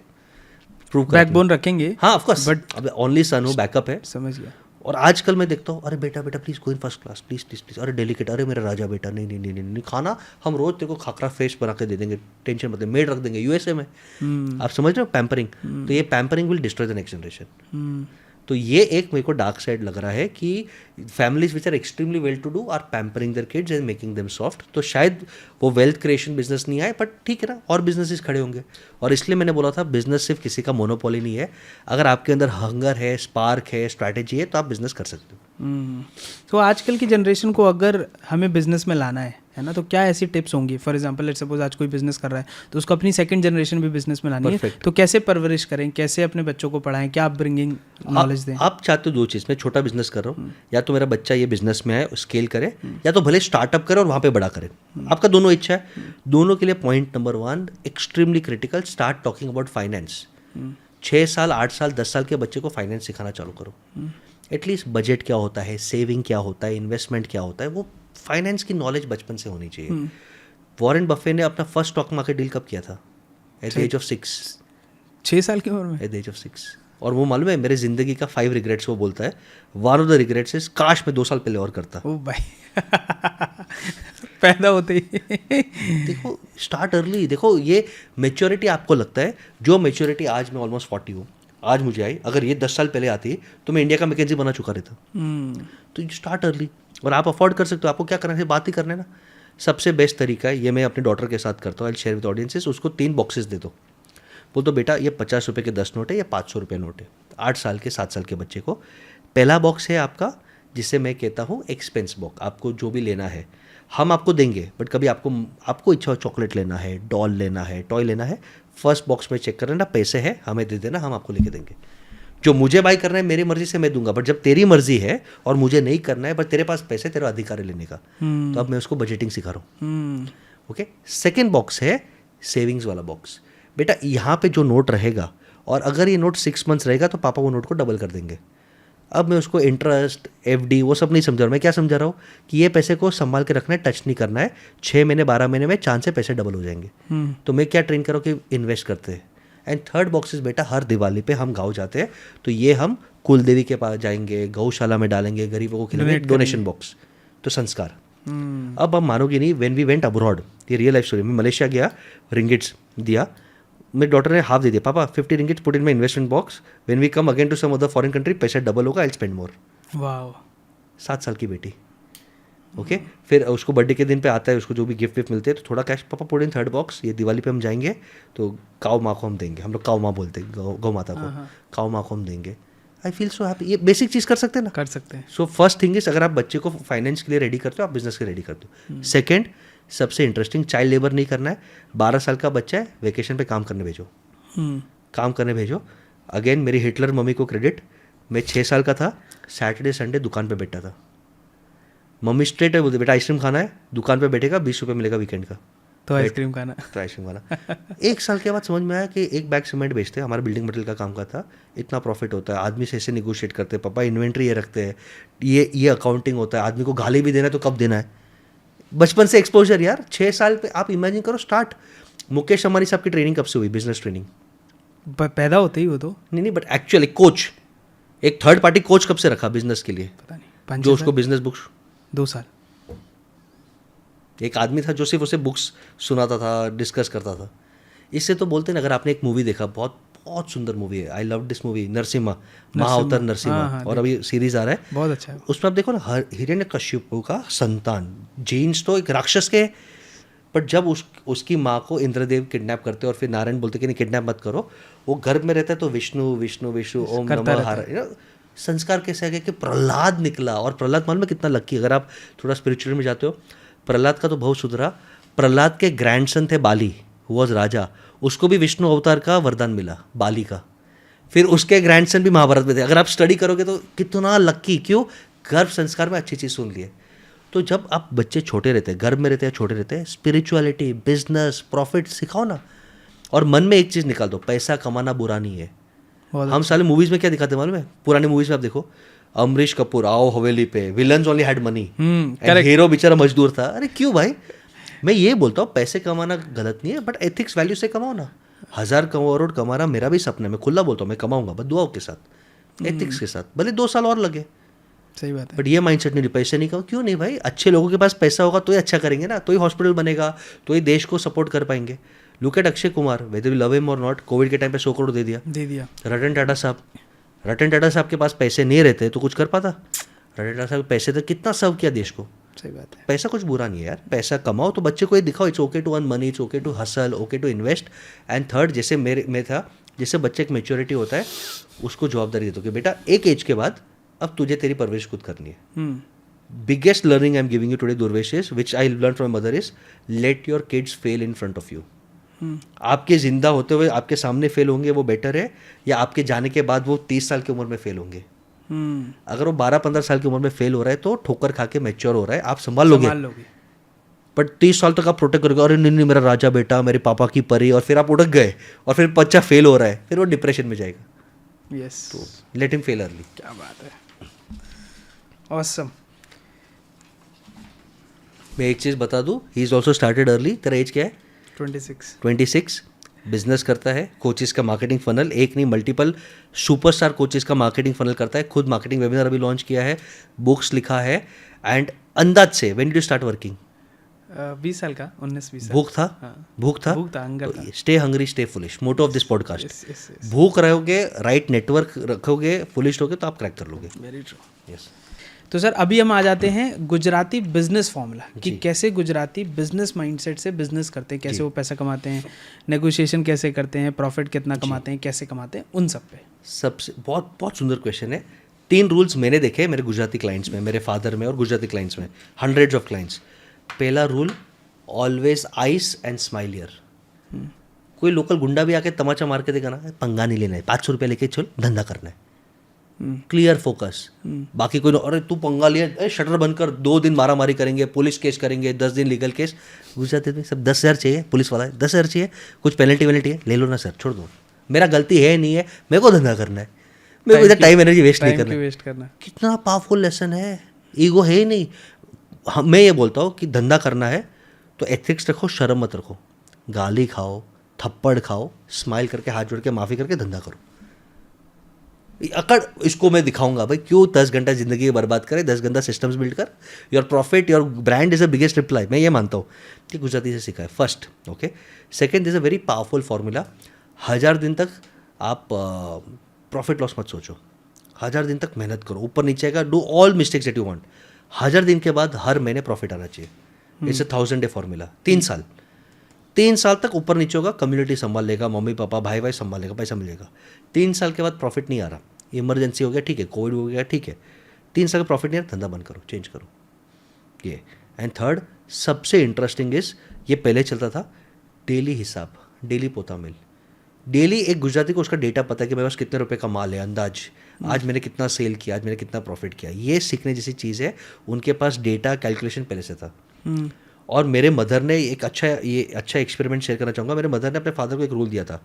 प्रूव कर, बैकबोन रखेंगे। हाँ ऑफ कोर्स, बट अब ओनली सन हो, बैकअप है। समझ गया। और आजकल मैं देखता हूँ, अरे बेटा please go in first class, please please please, अरे डेलीकेट, अरे मेरा राजा बेटा, नहीं नहीं नहीं नहीं, नहीं खाना हम रोज तेरे को खाकरा फ्रेश बना के दे देंगे, टेंशन मत ले, मेड रख देंगे यूएसए में। आप समझ रहे हो? पैम्परिंग। तो ये pampering will destroy the next generation. तो ये एक मेरे को डार्क साइड लग रहा है कि families which are extremely well to do are pampering their kids and making them soft. तो शायद वो वेल्थ क्रिएशन बिजनेस नहीं आए, बट ठीक है ना, और बिजनेसेस खड़े होंगे। और इसलिए मैंने बोला था, बिजनेस सिर्फ किसी का मोनोपोली नहीं है। अगर आपके अंदर हंगर है, स्पार्क है, स्ट्रैटेजी है, तो आप बिजनेस कर सकते हो। तो आजकल की जनरेशन को अगर हमें बिजनेस में लाना है ना, तो क्या ऐसी टिप्स होंगी? फॉर एग्जांपल लेट्स सपोज आज कोई बिजनेस कर रहा है, तो उसको अपनी सेकंड जनरेशन भी बिजनेस में लानी है, तो कैसे परवरिश करें, कैसे अपने बच्चों को पढ़ाएं, क्या आप ब्रिंगिंग नॉलेज दें? आप चाहते हो 2 चीज़, मैं छोटा बिजनेस कर रहा हूँ, या तो मेरा बच्चा ये बिजनेस में है, स्केल करे, या तो भले स्टार्टअप करे और वहाँ पे बड़ा करे। आपका दोनों इच्छा है। दोनों के लिए point number 1 extremely critical, start talking about finance. 6 साल, 8 साल, 10 साल के बच्चे को फाइनेंस सिखाना चालू करो। एटलीस्ट बजट क्या होता है, सेविंग क्या होता है, इन्वेस्टमेंट क्या होता है, वो फाइनेंस की नॉलेज बचपन से होनी चाहिए। वॉरेन बफे ने अपना फर्स्ट स्टॉक मार्केट डील कब किया था? Eight the age of 6। 6 साल की उम्र में? At the age of 6। और वो मालूम है, मेरे जिंदगी का 5 रिग्रेट्स वो बोलता है, one of the regrets is काश मैं 2 साल पहले और करता। ओ भाई पैदा होते ही देखो स्टार्ट अर्ली। देखो ये मेच्योरिटी आपको लगता है, जो मेच्योरिटी आज मैं ऑलमोस्ट 40 हूँ, आज मुझे आई, अगर ये 10 साल पहले आती तो मैं इंडिया का मैकेंजी बना चुका रहता। तो यू स्टार्ट अर्ली और आप अफोर्ड कर सकते हो। आपको क्या करना है, बात ही करना है ना। सबसे बेस्ट तरीका है, ये मैं अपने डॉटर के साथ करता हूँ, आई शेयर विद ऑडियंसेस, उसको 3 बॉक्सेस दे दो। बोल दो बेटा ये 50 रुपये के 10 नोट है या 500 रुपये नोट है, 8 साल के 7 साल के बच्चे को। पहला बॉक्स है आपका, जिसे मैं कहता हूँ एक्सपेंस बॉक्स। आपको जो भी लेना है हम आपको देंगे, बट कभी आपको इच्छा हो चॉकलेट लेना है, डॉल लेना है, टॉय लेना है, फर्स्ट बॉक्स में चेक कर लेना, पैसे है हमें दे देना, हम आपको लेके देंगे। जो मुझे बाई करना है मेरी मर्जी से मैं दूंगा, बट जब तेरी मर्जी है और मुझे नहीं करना है, बट तेरे पास पैसे, तेरा अधिकार है लेने का, तो अब मैं उसको बजटिंग सिखा रहा हूँ। ओके, सेकेंड बॉक्स है सेविंग्स वाला बॉक्स। बेटा यहाँ पे जो नोट रहेगा, और अगर ये नोट 6 मंथ्स रहेगा तो पापा वो नोट को डबल कर देंगे। अब मैं उसको इंटरेस्ट, FD वो सब नहीं समझा रहा, मैं क्या समझा रहा हूँ कि ये पैसे को संभाल के रखना है, टच नहीं करना है। 6 महीने 12 महीने में चांस से पैसे डबल हो जाएंगे। तो मैं क्या ट्रेन करूँ कि इन्वेस्ट करते हैं। एंड थर्ड बॉक्सेस बेटा, हर दिवाली पे हम गाँव जाते हैं तो ये हम कुल देवी के पास जाएंगे, गौशाला में डालेंगे, गरीबों को खिलाएंगे, डोनेशन बॉक्स। तो संस्कार। अब हम मानोगे नहीं, व्हेन वी वेंट अब्रॉड, ये रियल लाइफ स्टोरी, मैं मलेशिया गया, रिंगिट्स दिया, मेरी डॉटर ने हाफ दे दिया, papa 50 ringgits put in my investment box, when we come again to some other foreign country पैसा डबल होगा, I will spend more. Wow, 7 साल की बेटी। ओके, फिर उसको बर्थडे के दिन पे आता है, उसको जो भी गिफ्ट विफ्ट मिलते हैं तो थोड़ा कैश, पापा पुट इन थर्ड बॉक्स, ये दिवाली पे हम जाएंगे तो काऊ माँ को हम देंगे, हम लोग काऊ माँ बोलते हैं गौ माता को, काऊ माँ को हम देंगे। I feel so happy. ये बेसिक चीज़ कर सकते हैं ना, कर सकते हैं। सो फर्स्ट थिंग इज, अगर आप बच्चे को फाइनेंस के लिए रेडी करते हो, आप बिजनेस के लिए रेडी करते हो। सेकेंड, सबसे इंटरेस्टिंग, चाइल्ड लेबर नहीं करना है। 12 साल का बच्चा है, वेकेशन पे काम करने भेजो, काम करने भेजो। अगेन मेरी हिटलर मम्मी को क्रेडिट, मैं 6 साल का था, सैटरडे संडे दुकान पे बैठा था, मम्मी स्ट्रेट है बोलती बेटा आइसक्रीम खाना है, दुकान पे बैठेगा, 20 रुपये मिलेगा वीकेंड का, तो आइसक्रीम खाना, तो आइसक्रीम वाला। 1 साल के बाद समझ में आया कि एक बैग सीमेंट बेचते हैं, हमारा बिल्डिंग मटेरियल का काम का था, इतना प्रॉफिट होता है, आदमी से ऐसे निगोशिएट करते हैं, पापा इन्वेंट्री ये रखते हैं, ये अकाउंटिंग होता है, आदमी को गाली भी देना है तो कब देना है। बचपन से एक्सपोजर यार, 6 साल पे आप इमेजिन करो स्टार्ट। मुकेश अंबानी साहब की ट्रेनिंग कब से हुई, बिजनेस ट्रेनिंग? पैदा होते ही वो तो नहीं, बट एक्चुअली कोच, एक थर्ड पार्टी कोच कब से रखा बिजनेस के लिए? पता नहीं, जो उसको बिजनेस बुक्स 2 साल, एक आदमी था जो सिर्फ उसे बुक्स सुनाता था, डिस्कस करता था। इससे तो बोलते हैं ना, अगर आपने एक मूवी देखा, बहुत बहुत सुंदर मूवी है, I love this movie, Narasimha, Mahavatar Narasimha, और अभी सीरीज आ रहा है, बहुत अच्छा है। उसमें आप देखो ना, हिरण्यकश्यप का संतान, जीन्स तो एक राक्षस के, बट जब उसकी माँ को इंद्रदेव किडनैप करते और फिर नारायण बोलते कि नहीं किडनैप मत करो, वो गर्भ में रहता है तो विष्णु विष्णु विष्णु ओम नमः हर, संस्कार कैसे आ गया कि प्रहलाद निकला। और प्रहलाद मालूम है कितना लक्की, अगर आप थोड़ा स्पिरिचुअल में जाते हो, प्रहलाद का तो बहुत सुधरा। प्रहलाद के ग्रैंडसन थे बाली, हु वॉज राजा, उसको भी विष्णु अवतार का वरदान मिला, बाली का। फिर उसके ग्रैंडसन भी महाभारत में थे। अगर आप स्टडी करोगे तो कितना लक्की, क्यों? गर्भ संस्कार में अच्छी चीज़ सुन लिए। तो जब आप बच्चे छोटे रहते हैं, गर्भ में रहते हैं, छोटे रहते हैं, स्पिरिचुअलिटी, बिजनेस, प्रॉफिट सिखाओ ना, और मन में एक चीज़ निकाल दो, पैसा कमाना बुरा नहीं है। हम साले मूवीज़ में क्या दिखाते मालूम है? पुरानी मूवीज़ में आप देखो, अमरीश कपूर आओ हवेली पे, villains only had money, hero बेचारा मजदूर था। अरे क्यों भाई? मैं ये बोलता हूँ पैसे कमाना गलत नहीं है, बट एथिक्स वैल्यू से कमाओ ना। 1000 करोड़ कमाना मेरा भी सपना है, मैं खुला बोलता हूँ, मैं कमाऊंगा, बस दुआओं के साथ, एथिक्स के साथ, भले 2 साल और लगे। सही बात है। बट ये माइंडसेट नहीं, पैसे नहीं कमाओ, क्यों नहीं भाई? अच्छे लोगों के पास पैसा होगा तो ही अच्छा करेंगे ना, तो ही हॉस्पिटल बनेगा, तो ही देश को सपोर्ट कर पाएंगे। Look at Akshay Kumar, whether we love him और नॉट, कोविड के टाइम पे 100 करोड़ दे दिया। रतन टाटा साहब के पास पैसे नहीं रहते तो कुछ कर पाता? रतन टाटा साहब पैसे तो कितना सर्व किया देश को। सही बात है। पैसा कुछ बुरा नहीं है यार, पैसा कमाओ, तो बच्चे को ये दिखाओ, it's okay to earn money, it's okay to hustle, okay to invest. And third, जैसे में था, जैसे बच्चे एक मेच्योरिटी होता है, उसको जवाबदारी दे दो कि बेटा एक एज के बाद अब तुझे तेरी परवरिश खुद करनी है। Biggest learning I am giving you today Durvesh is, which I learn from mother is, let your kids fail in front of you. आपके जिंदा होते हुए आपके सामने फेल होंगे वो बेटर है, या आपके जाने के बाद वो 30 साल की उम्र में फेल होंगे? अगर वो 12-15 साल की उम्र में फेल हो रहा है तो ठोकर खा के मैच्योर हो रहा है, आप संभाल लोगे। बट 30 साल तक आप प्रोटेक्ट करोगे, अरे नहीं मेरा राजा बेटा, मेरे पापा की परी, और फिर आप उड़क गए और फिर बच्चा फेल हो रहा है, फिर वो डिप्रेशन में जाएगा। यस, तो लेट हिम फेल अर्ली। क्या बात है, ऑसम। मैं एक चीज़ बता दूँ, he is also started early. तेरा एज क्या है? 26। बिजनेस करता है, कोचेस का मार्केटिंग फनल, एक नहीं मल्टीपल सुपरस्टार कोचेस का मार्केटिंग फनल करता है, खुद मार्केटिंग वेबिनार अभी लॉन्च किया है, बुक्स लिखा है। एंड अंदाज से when did you start working? 20 साल का, 19-20 साल। भूख था, हाँ। भूख था, भूख था, हंगर था। Stay hungry stay foolish, motto of this podcast. Yes, yes, yes. भूख रहोगे, राइट नेटवर्क रखोगे, फुलिश रहोगे तो आप क्रैक कर लोगे। Very true. यस तो सर अभी हम आ जाते हैं गुजराती बिजनेस फॉर्मूला कि जी। कैसे गुजराती बिजनेस माइंडसेट से बिजनेस करते हैं, कैसे वो पैसा कमाते हैं, नेगोशिएशन कैसे करते हैं, प्रॉफिट कितना कमाते हैं, कैसे कमाते हैं, उन सब पे। सबसे बहुत बहुत सुंदर क्वेश्चन है। 3 रूल्स मैंने देखे मेरे गुजराती क्लाइंट्स में, मेरे फादर में और गुजराती क्लाइंट्स में, हंड्रेड्स ऑफ क्लाइंट्स। पहला rule, always ice and smile year. कोई लोकल गुंडा भी आके तमाचा मार के देगा ना, पंगा नहीं लेना है, 500 रुपये लेके चल, धंधा करना है, क्लियर फोकस। बाकी कोई अरे तू पंगा लिया, शटर बंद कर, 2 दिन मारामारी करेंगे, पुलिस केस करेंगे, 10 दिन लीगल केस। गुजराती में सब 10,000 चाहिए, पुलिस वाला है 10,000 चाहिए, कुछ पेनल्टी वेनल्टी है, ले लो ना सर, छोड़ दो, मेरा गलती है नहीं है, मेरे को धंधा करना है, मेरे को इधर टाइम एनर्जी वेस्ट नहीं करना। वेस्ट करना। कितना पावरफुल लेसन है, ईगो है ही नहीं। मैं ये बोलता हूँ कि धंधा करना है तो एथिक्स रखो, शर्म मत रखो, गाली खाओ, थप्पड़ खाओ, स्माइल करके हाथ जोड़ के माफ़ी करके धंधा करो। अकड़ इसको मैं दिखाऊंगा भाई, क्यों 10 घंटा जिंदगी बर्बाद करे, 10 घंटा सिस्टम्स बिल्ड कर, your profit your brand is the biggest reply. मैं ये मानता हूँ कि गुजराती से सीखा है, first. Okay, second is a very powerful formula. 1000 दिन तक आप प्रॉफिट लॉस मत सोचो, 1000 दिन तक मेहनत करो, ऊपर नीचे आएगा, do all mistakes that you want. 1000 दिन के बाद हर महीने प्रॉफिट आना चाहिए। It's a 1000 day formula. 3 साल तक ऊपर नीचे होगा, कम्युनिटी संभाल लेगा, मम्मी पापा भाई भाई संभाल लेगा, पैसा मिलेगा। 3 साल के बाद प्रॉफिट नहीं आ रहा, इमरजेंसी हो गया, ठीक है, कोविड हो गया, ठीक है, 3 साल का प्रॉफिट नहीं आ रहा, धंधा बंद करो, चेंज करो ये। एंड थर्ड, सबसे इंटरेस्टिंग इज, ये पहले चलता था डेली हिसाब, डेली पोता मिल। डेली एक गुजराती को उसका डेटा पता है कि मेरे पास कितने रुपए का माल है, अंदाज, आज मैंने कितना सेल किया, आज मैंने कितना प्रॉफिट किया। ये सीखने जैसी चीज़ है, उनके पास डेटा कैलकुलेशन पहले से था। और मेरे मदर ने एक अच्छा एक्सपेरिमेंट शेयर करना चाहूँगा। मेरे मदर ने अपने फादर को एक रूल दिया था,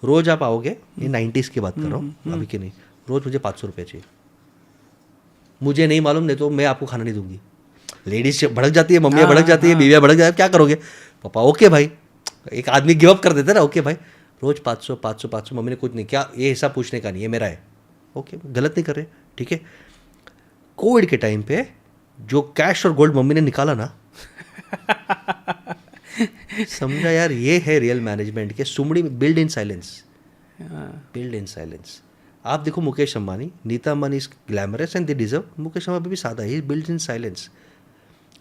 रोज़ आप आओगे, ये 90s की बात कर रहा हूँ, अभी की नहीं, रोज़ मुझे 500 रुपये चाहिए। मुझे नहीं मालूम, नहीं तो मैं आपको खाना नहीं दूंगी। लेडीज भड़क जाती है, मम्मियाँ भड़क जाती है, बीवियाँ भड़क जाती है, क्या करोगे पापा? ओके भाई, एक आदमी गिव अप कर देता ना, ओके भाई, रोज़ 500 500 500। मम्मी ने कुछ नहीं, क्या ये हिसाब पूछने का नहीं, ये मेरा है, ओके, गलत नहीं कर रहे, ठीक है। कोविड के टाइम पे जो कैश और गोल्ड मम्मी ने निकाला ना, समझा यार, ये है रियल मैनेजमेंट के सुमड़ी में, build in silence, build in silence. आप देखो Mukesh Ambani, Nita Ambani is glamorous and they deserve, Mukesh Ambani भी सादा ही, बिल्ड इन साइलेंस।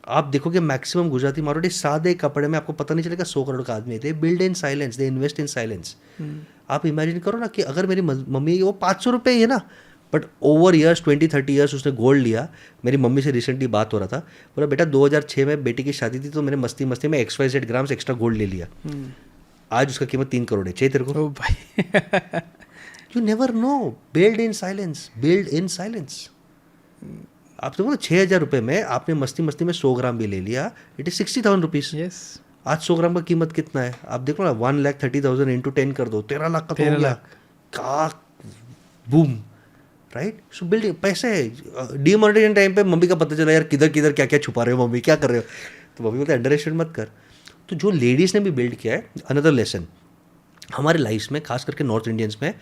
आप देखोगे मैक्सिमम गुजराती मारोड़ी सादे कपड़े में, आपको पता नहीं चलेगा 100 करोड़ का आदमी है, they build in silence, they invest in silence. आप इमेजिन करो ना कि अगर मेरी मम्मी, वो 500 रुपये ही है ना, बट ओवर ईयर्स 20-30 ईयर्स उसने गोल्ड लिया। मेरी मम्मी से रिसेंटली बात हो रहा था, बोला बेटा 2006 में बेटी की शादी थी तो मैंने मस्ती मस्ती में XYZ ग्राम्स एक्स्ट्रा गोल्ड ले लिया, आज उसका कीमत 3 करोड़ है। चाहिए तेरे को? ओ भाई you never know, build in silence, build in silence. आप तो बोलो 6,000 रुपये में आपने मस्ती मस्ती में 100 ग्राम भी ले लिया, इट इज 60,000 रुपीज़। यस, आज 100 ग्राम का कीमत कितना है आप देखो ना, 1,30,000 इंटू 10 कर दो, 13 लाख का तो हो गया, का बूम, राइट। सो बिल्डिंग पैसे है। डीमोनेटाइजेशन टाइम पे मम्मी का पता चला, यार किधर किधर क्या क्या छुपा रहे हो मम्मी, क्या कर रहे हो, तो मम्मी बोलते अंडर एस्टिमेट मत कर। तो जो लेडीज़ ने भी बिल्ड किया है, अनदर लेसन हमारे लाइफ में, खास करके नॉर्थ इंडियंस में,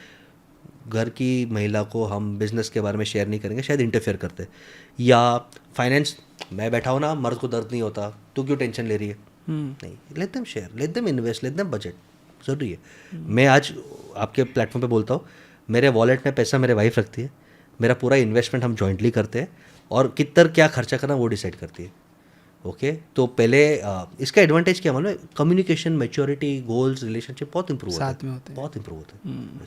घर की महिला को हम बिजनेस के बारे में शेयर नहीं करेंगे, शायद इंटरफेयर करते, या फाइनेंस, मैं बैठा हूँ ना, मर्द को दर्द नहीं होता, तू क्यों टेंशन ले रही है, नहीं, let them share, let them invest, let them budget, ज़रूरी है। मैं आज आपके प्लेटफॉर्म पे बोलता हूँ, मेरे वॉलेट में पैसा मेरे वाइफ रखती है, मेरा पूरा इन्वेस्टमेंट हम जॉइंटली करते हैं, और कितना क्या खर्चा करना वो डिसाइड करती है। ओके, तो पहले इसका एडवांटेज क्या मालूम है, कम्युनिकेशन, मैच्योरिटी, गोल्स, रिलेशनशिप बहुत इंप्रूव होता है, साथ में होते हैं, बहुत इंप्रूव होता है।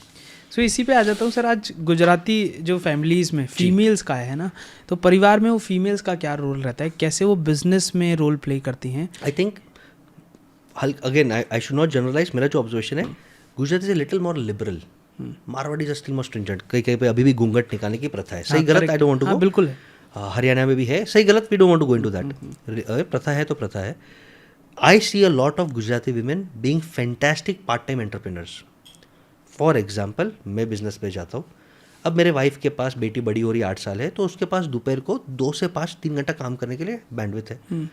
सो इसी पे आ जाता हूँ सर। आज गुजराती जो फैमिलीज़ में फीमेल्स का है ना, तो परिवार में वो फीमेल्स का क्या रोल रहता है, कैसे वो बिजनेस में रोल प्ले करती हैं? I think again I should not generalize, मेरा जो ऑब्जर्वेशन है, Gujarat is a little more liberal, Marwari is still more stringent. कहीं कहीं पे अभी भी घूंघट निकालने की प्रथा है, सही गलत I don't want to go, बिल्कुल है, हरियाणा में भी है, सही गलत we don't want to go into that, प्रथा है तो प्रथा है। I see a lot of Gujarati women being fantastic part time entrepreneurs. For example, मैं बिजनेस पे जाता हूँ, अब मेरे वाइफ के पास बेटी बड़ी हो रही 8 साल है, तो उसके पास दोपहर को 2 से 5 3 घंटा काम करने के लिए बैंडविथ है।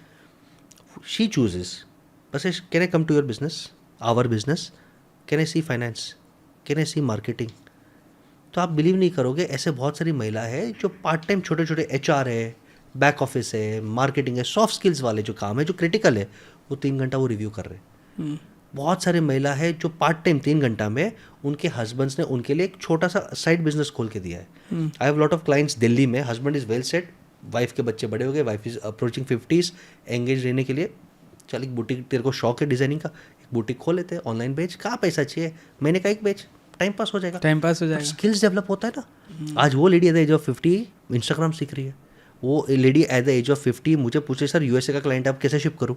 शी चूजेस, बस can I come to your business, our business, can I see finance, can I see marketing. तो आप बिलीव नहीं करोगे, ऐसे बहुत सारी महिला है जो पार्ट टाइम छोटे छोटे HR है, बैक ऑफिस है, मार्केटिंग है, सॉफ्ट स्किल्स वाले जो काम है जो क्रिटिकल है, वो 3 घंटा वो रिव्यू कर रहे हैं। बहुत सारे महिला है जो पार्ट टाइम 3 घंटा में उनके हस्बैंड्स ने उनके लिए एक छोटा सा साइड बिजनेस खोल के दिया है। I have lot of clients Delhi में, husband is well set, wife के बच्चे बड़े हो गए, wife is approaching 50s, engage रहने के लिए चल एक बुटीक, तेरे को शौक है डिज़ाइनिंग का, एक बुटीक खोल लेते हैं, ऑनलाइन बेच, कहाँ पैसा चाहिए, महीने का एक बेच, टाइम पास हो जाएगा, टाइम पास हो जाएगा। स्किल्स डेवलप होता है ना। आज वो lady at the age of 50 Instagram सीख रही है, वो lady at the age of 50 मुझे पूछे सर यूएसए का क्लाइंट आप कैसे शिप करूँ।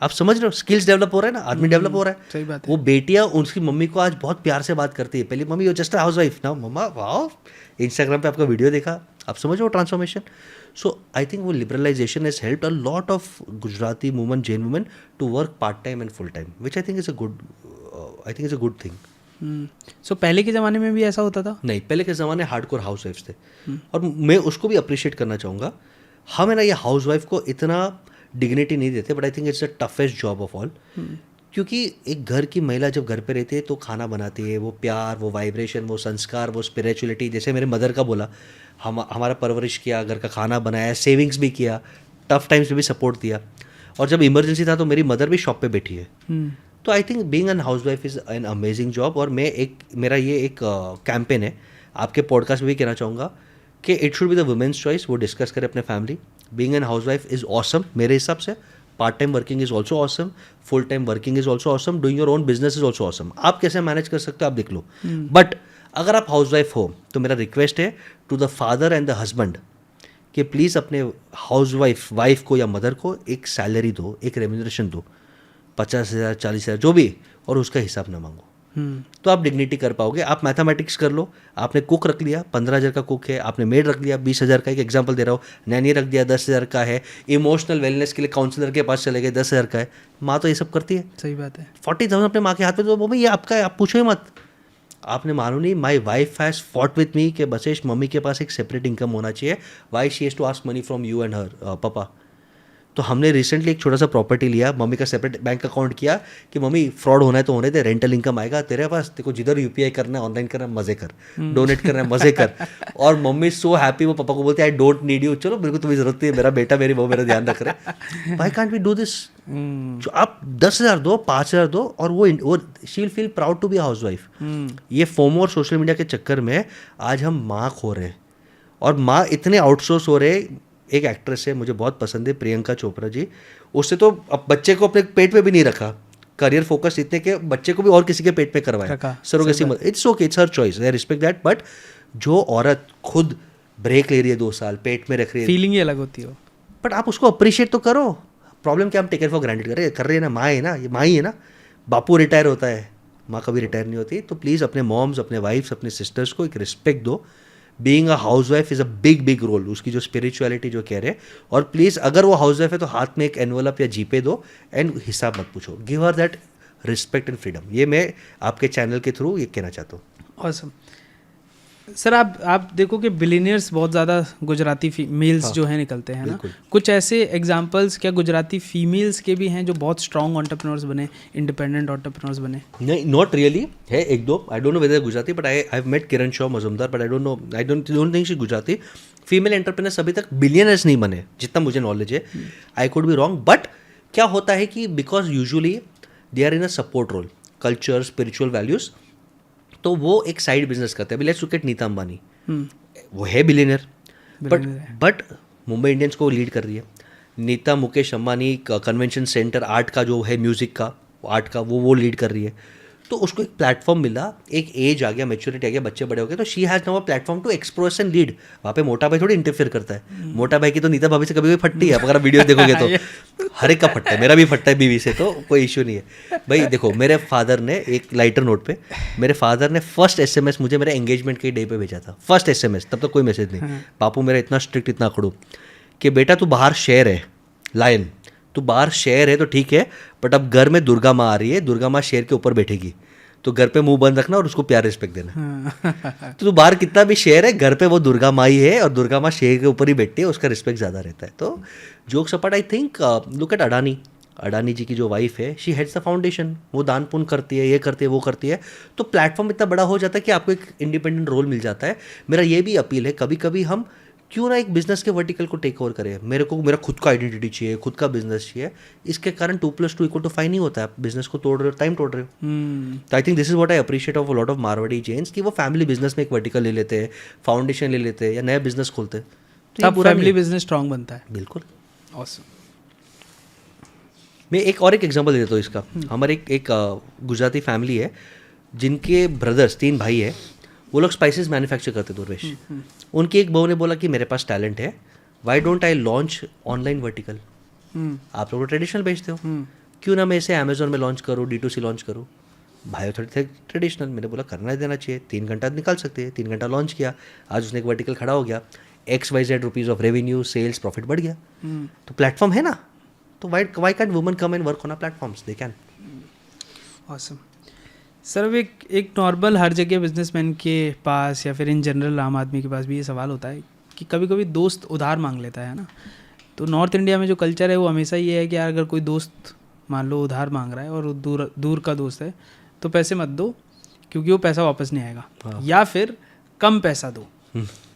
आप समझ रहे हो, स्किल्स डेवलप हो रहा है ना, आदमी डेवलप हो रहा है। सही बात है। वो बेटियां उसकी मम्मी को आज बहुत प्यार से बात करती है, पहले mummy you just house wife ना, मम्मा वाओ, इंस्टाग्राम पे आपका वीडियो देखा, आप समझ वो ट्रांसफॉर्मेशन। सो आई थिंक वो liberalisation has helped a lot of Gujarati woman, Jain woman to work part time and full time, which I think is a good thing. So पहले के ज़माने में भी ऐसा होता था? नहीं, पहले के ज़माने हार्डकोर हाउस वाइफ्स थे, और मैं उसको भी अप्रिशिएट करना चाहूँगा। हम है ना ये हाउस वाइफ को इतना डिग्निटी नहीं देते, but I think it's the toughest job of all. क्योंकि एक घर की महिला जब घर पे रहती है तो खाना बनाती है, वो प्यार, वो वाइब्रेशन, वो संस्कार, वो स्पिरिचुअलिटी, जैसे मेरे मदर का बोला, हमारा परवरिश किया, घर का खाना बनाया, सेविंग्स भी किया, टफ टाइम्स में भी सपोर्ट दिया, और जब इमरजेंसी था तो मेरी मदर भी शॉप पे बैठी है। तो I think being an house wife is an amazing job. और मेरा ये एक कैंपेन है, आपके पॉडकास्ट में भी कहना चाहूँगा कि it should be the women's choice, वो डिस्कस करें अपने family. Being an house wife is awesome मेरे हिसाब से, part time working is also awesome, full time working is also awesome, doing your own business is also awesome. आप कैसे मैनेज कर सकते हो आप देख लो। बट अगर आप हाउस वाइफ हो तो मेरा रिक्वेस्ट है to the father and the husband कि प्लीज़ अपने हाउस वाइफ को या मदर को एक सैलरी दो, एक रेम्यूनरेशन दो, 50,000 40,000 जो भी, और उसका हिसाब ना मांगो। तो आप डिग्निटी कर पाओगे। आप मैथमेटिक्स कर लो, आपने कुक रख लिया 15,000 का कुक है, आपने मेड रख लिया 20,000 का, एक एग्जांपल दे रहा हूँ, नैनी रख दिया 10,000 का है, इमोशनल वेलनेस के लिए काउंसलर के पास चले गए 10,000 का है। माँ तो ये सब करती है। सही बात है। 40,000 अपने माँ के हाथ में, तो मम्मी ये आपका है, आप पूछो ही मत। आपने मानो नहीं, my wife has fought with me कि बसेश मम्मी के पास एक सेपरेट इनकम होना चाहिए, why she has to ask money from you and her papa. तो हमने रिसेंटली एक छोटा सा प्रॉपर्टी लिया, मम्मी का सेपरेट बैंक अकाउंट किया कि मम्मी फ्रॉड होना है तो होने दे, रेंटल इनकम आएगा तेरे पास, तेरे को जिधर यूपीआई करना है, ऑनलाइन करना है, मजे कर, डोनेट करना है, मजे कर। और मम्मी सो हैप्पी, वो पापा को बोलते हैं आई डोंट नीड यू, चलो मेरे को तुम्हें जरूरत नहीं है, मेरा बेटा मेरी वो मेरा ध्यान रख रहा है, why can't we do this. जो आप 10,000 दो, 5,000 दो, और वो she will feel proud to be house wife. ये फोमो और सोशल मीडिया के चक्कर में आज हम माँ खो रहे हैं, और माँ इतने आउटसोर्स हो रहे। एक एक्ट्रेस है मुझे बहुत पसंद है, प्रियंका चोपड़ा जी, उससे तो अब बच्चे को अपने पेट पे भी नहीं रखा, करियर फोकस इतने के बच्चे को भी और किसी के पेट पे करवाया, surrogacy. It's okay, it's her choice, I respect that. But जो औरत खुद ब्रेक ले रही है 2 साल, पेट में रख रही है, फीलिंग ही अलग होती है। बट आप उसको अप्रिशिएट तो करो। प्रॉब्लम क्या, हम टेक फॉर ग्रांटेड कर रहे हैं ना, माँ है ना, ये माँ ही है ना। बापू रिटायर होता है, माँ कभी रिटायर नहीं होती। तो प्लीज़ अपने मॉम्स, अपने वाइफ्स, अपने सिस्टर्स को एक रिस्पेक्ट दो। Being a house wife is a big role, उसकी जो स्पिरिचुअलिटी जो कह रहे हैं। और प्लीज़ अगर वो हाउस वाइफ है तो हाथ में एक एनवलप या जीपे दो, एंड हिसाब मत पूछो, give her that respect and freedom. ये मैं आपके चैनल के थ्रू ये कहना चाहता हूँ। ऑसम। सर आप देखो कि बिलियनियर्स बहुत ज़्यादा गुजराती मेल्स जो हैं निकलते हैं ना, कुछ ऐसे एग्जांपल्स क्या गुजराती फीमेल्स के भी हैं जो बहुत स्ट्रॉन्ग एंटरप्रेन्योर्स बने, इंडिपेंडेंट एंटरप्रेन्योर्स बने? नहीं, नॉट रियली है, एक दो। I don't know whether Gujarati, but I have met Kiran Shaw Mazumdar, but I don't think she Gujarati. Female entrepreneurs अभी तक बिलियनर्स नहीं बने जितना मुझे नॉलेज है। I could be wrong, but क्या होता है कि because usually they are in a support role, culture, spiritual values, तो वो एक साइड बिजनेस करते हैं। अभी let's look at Nita Ambani, वो है बिलियनर, बट मुंबई इंडियंस को लीड कर रही है। Nita Mukesh Ambani convention centre art का जो है, म्यूजिक का आर्ट का, वो लीड कर रही है। तो उसको एक प्लेटफॉर्म मिला, एक एज आ गया, मैच्योरिटी आ गया, बच्चे बड़े हो गए, तो she has now a platform to express and lead. वहाँ पे मोटा भाई थोड़ी इंटरफेयर करता है। मोटा भाई की तो नीता भाभी से कभी फटती है, अगर आप वीडियो देखोगे तो हर एक का फटता है, मेरा भी फटता है बीवी से, तो कोई इशू नहीं है भाई। देखो, मेरे फादर ने एक लाइटर नोट पे, मेरे फादर ने फर्स्ट SMS मुझे मेरे एंगेजमेंट के डे पे भेजा था, फर्स्ट SMS, तब तक कोई मैसेज नहीं। पापू मेरा इतना स्ट्रिक्ट, इतना खड़ू कि बेटा तू बाहर शेर है, लायन, तू बाहर शेर है तो ठीक है, बट अब घर में दुर्गा माँ आ रही है, दुर्गा माँ शेर के ऊपर बैठेगी, तो घर पे मुंह बंद रखना और उसको प्यार रिस्पेक्ट देना। तो बाहर कितना भी शेर है, घर पे वो दुर्गा माँ ही है, और दुर्गा माँ शेर के ऊपर ही बैठती है, उसका रिस्पेक्ट ज़्यादा रहता है। तो jokes apart, I think look at Adani ji की जो वाइफ है, शी हेड्स द फाउंडेशन, वो दान पुण्य करती है, ये करती है, वो करती है। तो प्लेटफॉर्म इतना बड़ा हो जाता है कि आपको एक इंडिपेंडेंट रोल मिल जाता है। मेरा ये भी अपील है, कभी कभी हम क्यों ना एक बिजनेस के वर्टिकल को टेक ओवर करे। मेरा खुद का आइडेंटिटी चाहिए, खुद का बिजनेस चाहिए, इसके कारण 2+2=5 नहीं होता है। आप बिजनेस को तोड़ रहे हो, टाइम तोड़ रहे हो। तो I think this is what I appreciate of a lot of Marwari Jains कि वो फैमिली बिजनेस में एक वर्टिकल ले लेते हैं, फाउंडेशन ले लेते हैं या नया बिजनेस खोलते हैं, तो तब फैमिली बिजनेस स्ट्रांग बनता है। बिल्कुल। ऑसम। मैं एक एग्जांपल देता हूँ इसका। हमारे एक गुजराती फैमिली है जिनके ब्रदर्स 3 भाई है, वो लोग स्पाइसेस मैन्युफैक्चर करते दुर्वेश। उनकी एक बहू ने बोला कि मेरे पास टैलेंट है, why don't I launch online vertical. आप लोग ट्रेडिशनल बेचते हो, क्यों ना मैं इसे अमेजोन में लॉन्च करूँ, D2C लॉन्च करूँ। भाई थोड़े थे ट्रेडिशनल, मैंने बोला करना देना चाहिए, 3 घंटा निकाल सकते हैं। 3 घंटा लॉन्च किया, आज उसने एक वर्टिकल खड़ा हो गया, XYZ rupees of revenue, sales, profit बढ़ गया। तो प्लेटफॉर्म है ना, तो why can't woman come and work on a platforms, they can. Awesome sir. अब एक नॉर्मल हर जगह बिजनेसमैन के पास या फिर इन जनरल आम आदमी के पास भी ये सवाल होता है कि कभी कभी दोस्त उधार मांग लेता है ना। तो नॉर्थ इंडिया में जो कल्चर है वो हमेशा ये है कि यार अगर कोई दोस्त मान लो उधार मांग रहा है और दूर का दोस्त है तो पैसे मत दो, क्योंकि वो पैसा वापस नहीं आएगा। या फिर कम पैसा दो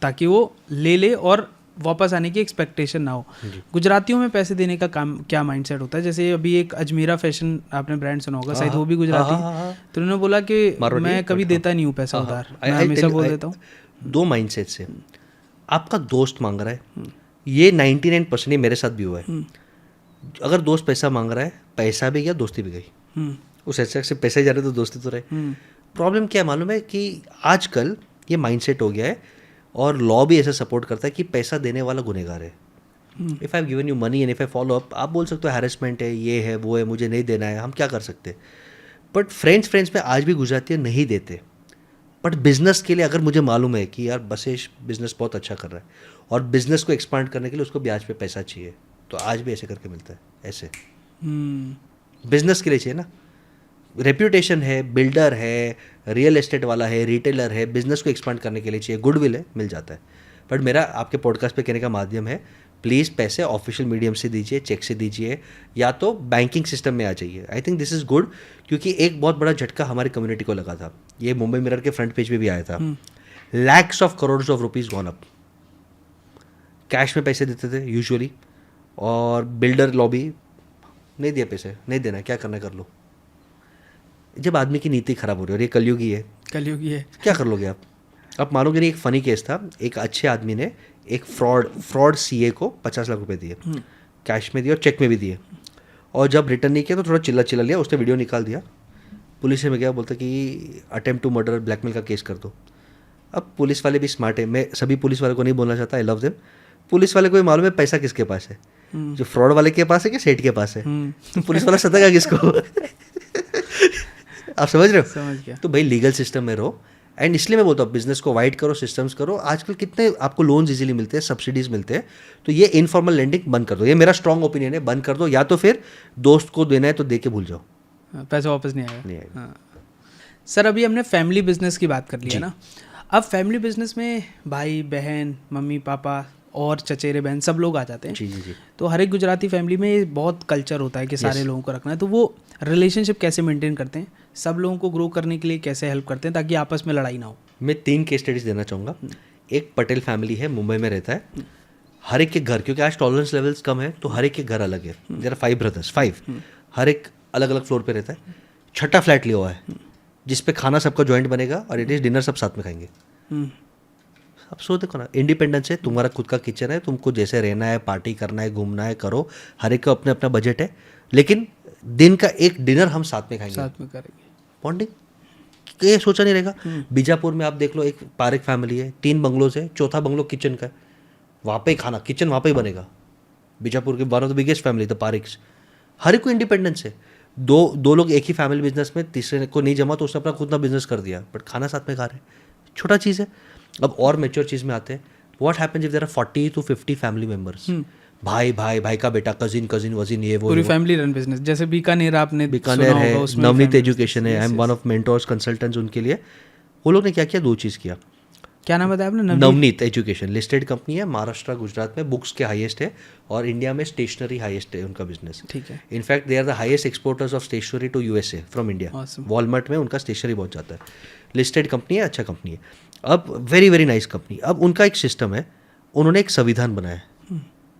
ताकि वो ले और वापस आने की एक्सपेक्टेशन ना हो। गुजरातियों में पैसे देने का काम क्या माइंडसेट होता है? जैसे अभी एक अजमेरा फैशन आपने ब्रांड सुना होगा, शायद वो भी गुजराती है। तो उन्होंने बोला कि मैं कभी देता नहीं हूँ पैसा उधार, मैं हमेशा बोल देता हूँ। 2 माइंडसेट से, आपका दोस्त मांग रहा है, ये 99% मेरे साथ भी हुआ है। अगर दोस्त पैसा मांग रहा है, पैसा भी गया, दोस्ती भी गई। उस ऐसे से पैसे जा रहे तो दोस्ती तो रहे। प्रॉब्लम क्या है मालूम है कि आजकल ये माइंडसेट हो गया है और लॉ भी ऐसा सपोर्ट करता है कि पैसा देने वाला गुनहगार है। If I have given you money and if I follow up, आप बोल सकते हो हैरेसमेंट है, ये है, वो है, मुझे नहीं देना है, हम क्या कर सकते हैं। बट फ्रेंड्स में आज भी गुजराती नहीं देते। बट बिजनेस के लिए अगर मुझे मालूम है कि यार बसेश बिजनेस बहुत अच्छा कर रहा है और बिजनेस को एक्सपांड करने के लिए उसको ब्याज पे पैसा चाहिए, तो आज भी ऐसे करके मिलता है। ऐसे बिजनेस के लिए चाहिए ना, रेप्यूटेशन है, बिल्डर है, रियल एस्टेट वाला है, रिटेलर है, बिजनेस को एक्सपांड करने के लिए चाहिए, गुडविल है, मिल जाता है। बट मेरा आपके पॉडकास्ट पे कहने का माध्यम है, प्लीज़ पैसे ऑफिशियल मीडियम से दीजिए, चेक से दीजिए, या तो बैंकिंग सिस्टम में आ जाइए। I think this is good, क्योंकि एक बहुत बड़ा झटका हमारी कम्युनिटी को लगा था। ये मुंबई मिरर के फ्रंट पेज पे भी आया था। Lakhs of crores of rupees gone up. Cash में पैसे देते थे यूजुअली, और बिल्डर लॉबी नहीं दिया पैसे, नहीं देना, क्या करना कर लो। जब आदमी की नीति खराब हो रही है और ये कलयुगी है, क्या कर लोगे आप मानोगे नहीं। एक फ़नी केस था, एक अच्छे आदमी ने एक फ्रॉड CA को 50 लाख रुपए दिए, कैश में दिए और चेक में भी दिए, और जब रिटर्न नहीं किया तो थोड़ा चिल्ला लिया, उसने वीडियो निकाल दिया, पुलिस में गया, बोलता कि अटेम्प्ट टू मर्डर, ब्लैकमेल का केस कर दो। अब पुलिस वाले भी स्मार्ट है, मैं सभी पुलिस वाले को नहीं बोलना चाहता, आई लव देम। पुलिस वाले को भी मालूम है पैसा किसके पास है, जो फ्रॉड वाले के पास है कि सेठ के पास है। तो पुलिस वाला सताएगा किसको? आप समझ रहे हो? समझ गया। तो भाई लीगल सिस्टम में रहो, एंड इसलिए मैं बोलता हूँ बिजनेस को वाइड करो, सिस्टम्स करो। आजकल कितने आपको लोन्स इजीली मिलते हैं, सब्सिडीज मिलते हैं, तो ये इनफॉर्मल लेंडिंग बंद कर दो। ये मेरा स्ट्रॉन्ग ओपिनियन है, बंद कर दो, या तो फिर दोस्त को देना है तो दे के भूल जाओ, पैसा वापस नहीं आएगा। सर अभी हमने फैमिली बिजनेस की बात कर ली है ना। अब फैमिली बिजनेस में भाई बहन, मम्मी पापा और चचेरे बहन सब लोग आ जाते हैं। जी। तो हर एक गुजराती फैमिली में बहुत कल्चर होता है कि सारे लोगों को रखना है। तो वो रिलेशनशिप कैसे मेंटेन करते हैं, सब लोगों को ग्रो करने के लिए कैसे हेल्प करते हैं ताकि आपस में लड़ाई ना हो? मैं 3 केस स्टडीज देना चाहूँगा। एक पटेल फैमिली है, मुंबई में रहता है। हर एक के घर, क्योंकि आज टॉलरेंस लेवल्स कम है, तो हर एक के घर अलग है। देयर आर 5 ब्रदर्स, 5, हर एक अलग अलग फ्लोर पे रहता है। 6ठा फ्लैट लिया हुआ है जिसपे खाना सबका जॉइंट बनेगा और इट इज डिनर सब साथ में खाएंगे। अब सोच देखो ना, इंडिपेंडेंस है, तुम्हारा खुद का किचन है, तुमको जैसे रहना है, पार्टी करना है, घूमना है, करो। हर एक का अपना अपना बजट है, लेकिन दिन का एक डिनर हम साथ में खाएंगे, साथ में करेंगे। बॉन्डिंग ये सोचा नहीं रहेगा। बीजापुर में आप देख लो, एक पारिक फैमिली है, 3 बंगलोज है, 4था बंगलो किचन का है, वहाँ पे खाना, किचन वहाँ पे ही बनेगा। बीजापुर के one of the biggest family the Parikhs. हर एक को इंडिपेंडेंस है। दो लोग एक ही फैमिली बिजनेस में, तीसरे को नहीं जमा तो उसने अपना खुद ना बिजनेस कर दिया, बट खाना साथ में खा रहे हैं, छोटा चीज़ है। अब और मेच्योर चीज़ में आते हैं, what happens if there are 40 to 50 family members, भाई का बेटा, कजिन वजिन, ये वो पूरी फैमिली रन बिजनेस। जैसे बीकानेर आपने बीकानेर है, नवनीत एजुकेशन है, I am one of mentors consultants उनके लिए। वो लोग ने क्या किया, 2 चीज़ किया। क्या नाम बताया आपने? नवनीत एजुकेशन, लिस्टेड कंपनी है, महाराष्ट्र गुजरात में बुक्स के हाईएस्ट है, और इंडिया में स्टेशनरी हाईएस्ट है उनका बिजनेस। ठीक है। In fact they are the highest exporters of stationery to USA from India. Walmart में उनका स्टेशनरी बहुत जाता है। लिस्टेड कंपनी है, अच्छा कंपनी है। अब वेरी नाइस कंपनी। अब उनका एक सिस्टम है, उन्होंने एक संविधान बनाया,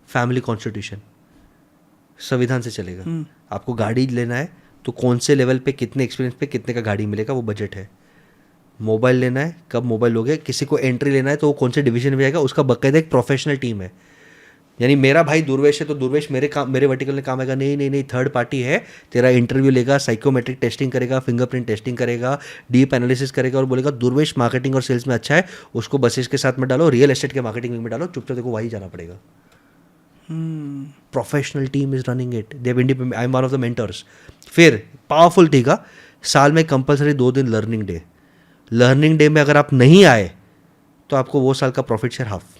फैमिली कॉन्स्टिट्यूशन, संविधान से चलेगा। आपको गाड़ी लेना है तो कौन से लेवल पे, कितने एक्सपीरियंस पे कितने का गाड़ी मिलेगा, वो बजट है। मोबाइल लेना है, कब मोबाइल लोगे, किसी को एंट्री लेना है तो वो कौन से डिवीजन में जाएगा, उसका बाकायदा एक प्रोफेशनल टीम है। यानी मेरा भाई दुर्वेश है तो दुर्वेश मेरे वर्टिकल में काम आएगा, नहीं, थर्ड पार्टी है, तेरा इंटरव्यू लेगा, साइकोमेट्रिक टेस्टिंग करेगा, फिंगरप्रिंट टेस्टिंग करेगा, डीप एनालिसिस करेगा और बोलेगा दुर्वेश मार्केटिंग और सेल्स में अच्छा है, उसको बसेस के साथ में डालो, रियल एस्टेट के मार्केटिंग में डालो, चुपचाप देखो वहीं जाना पड़ेगा। Professional team is running it, they have independent, I am one of the mentors. फिर पावरफुल ठीक है, साल में कंपलसरी 2 दिन लर्निंग डे में अगर आप नहीं आए तो आपको वो साल का प्रॉफिट शेयर हाफ।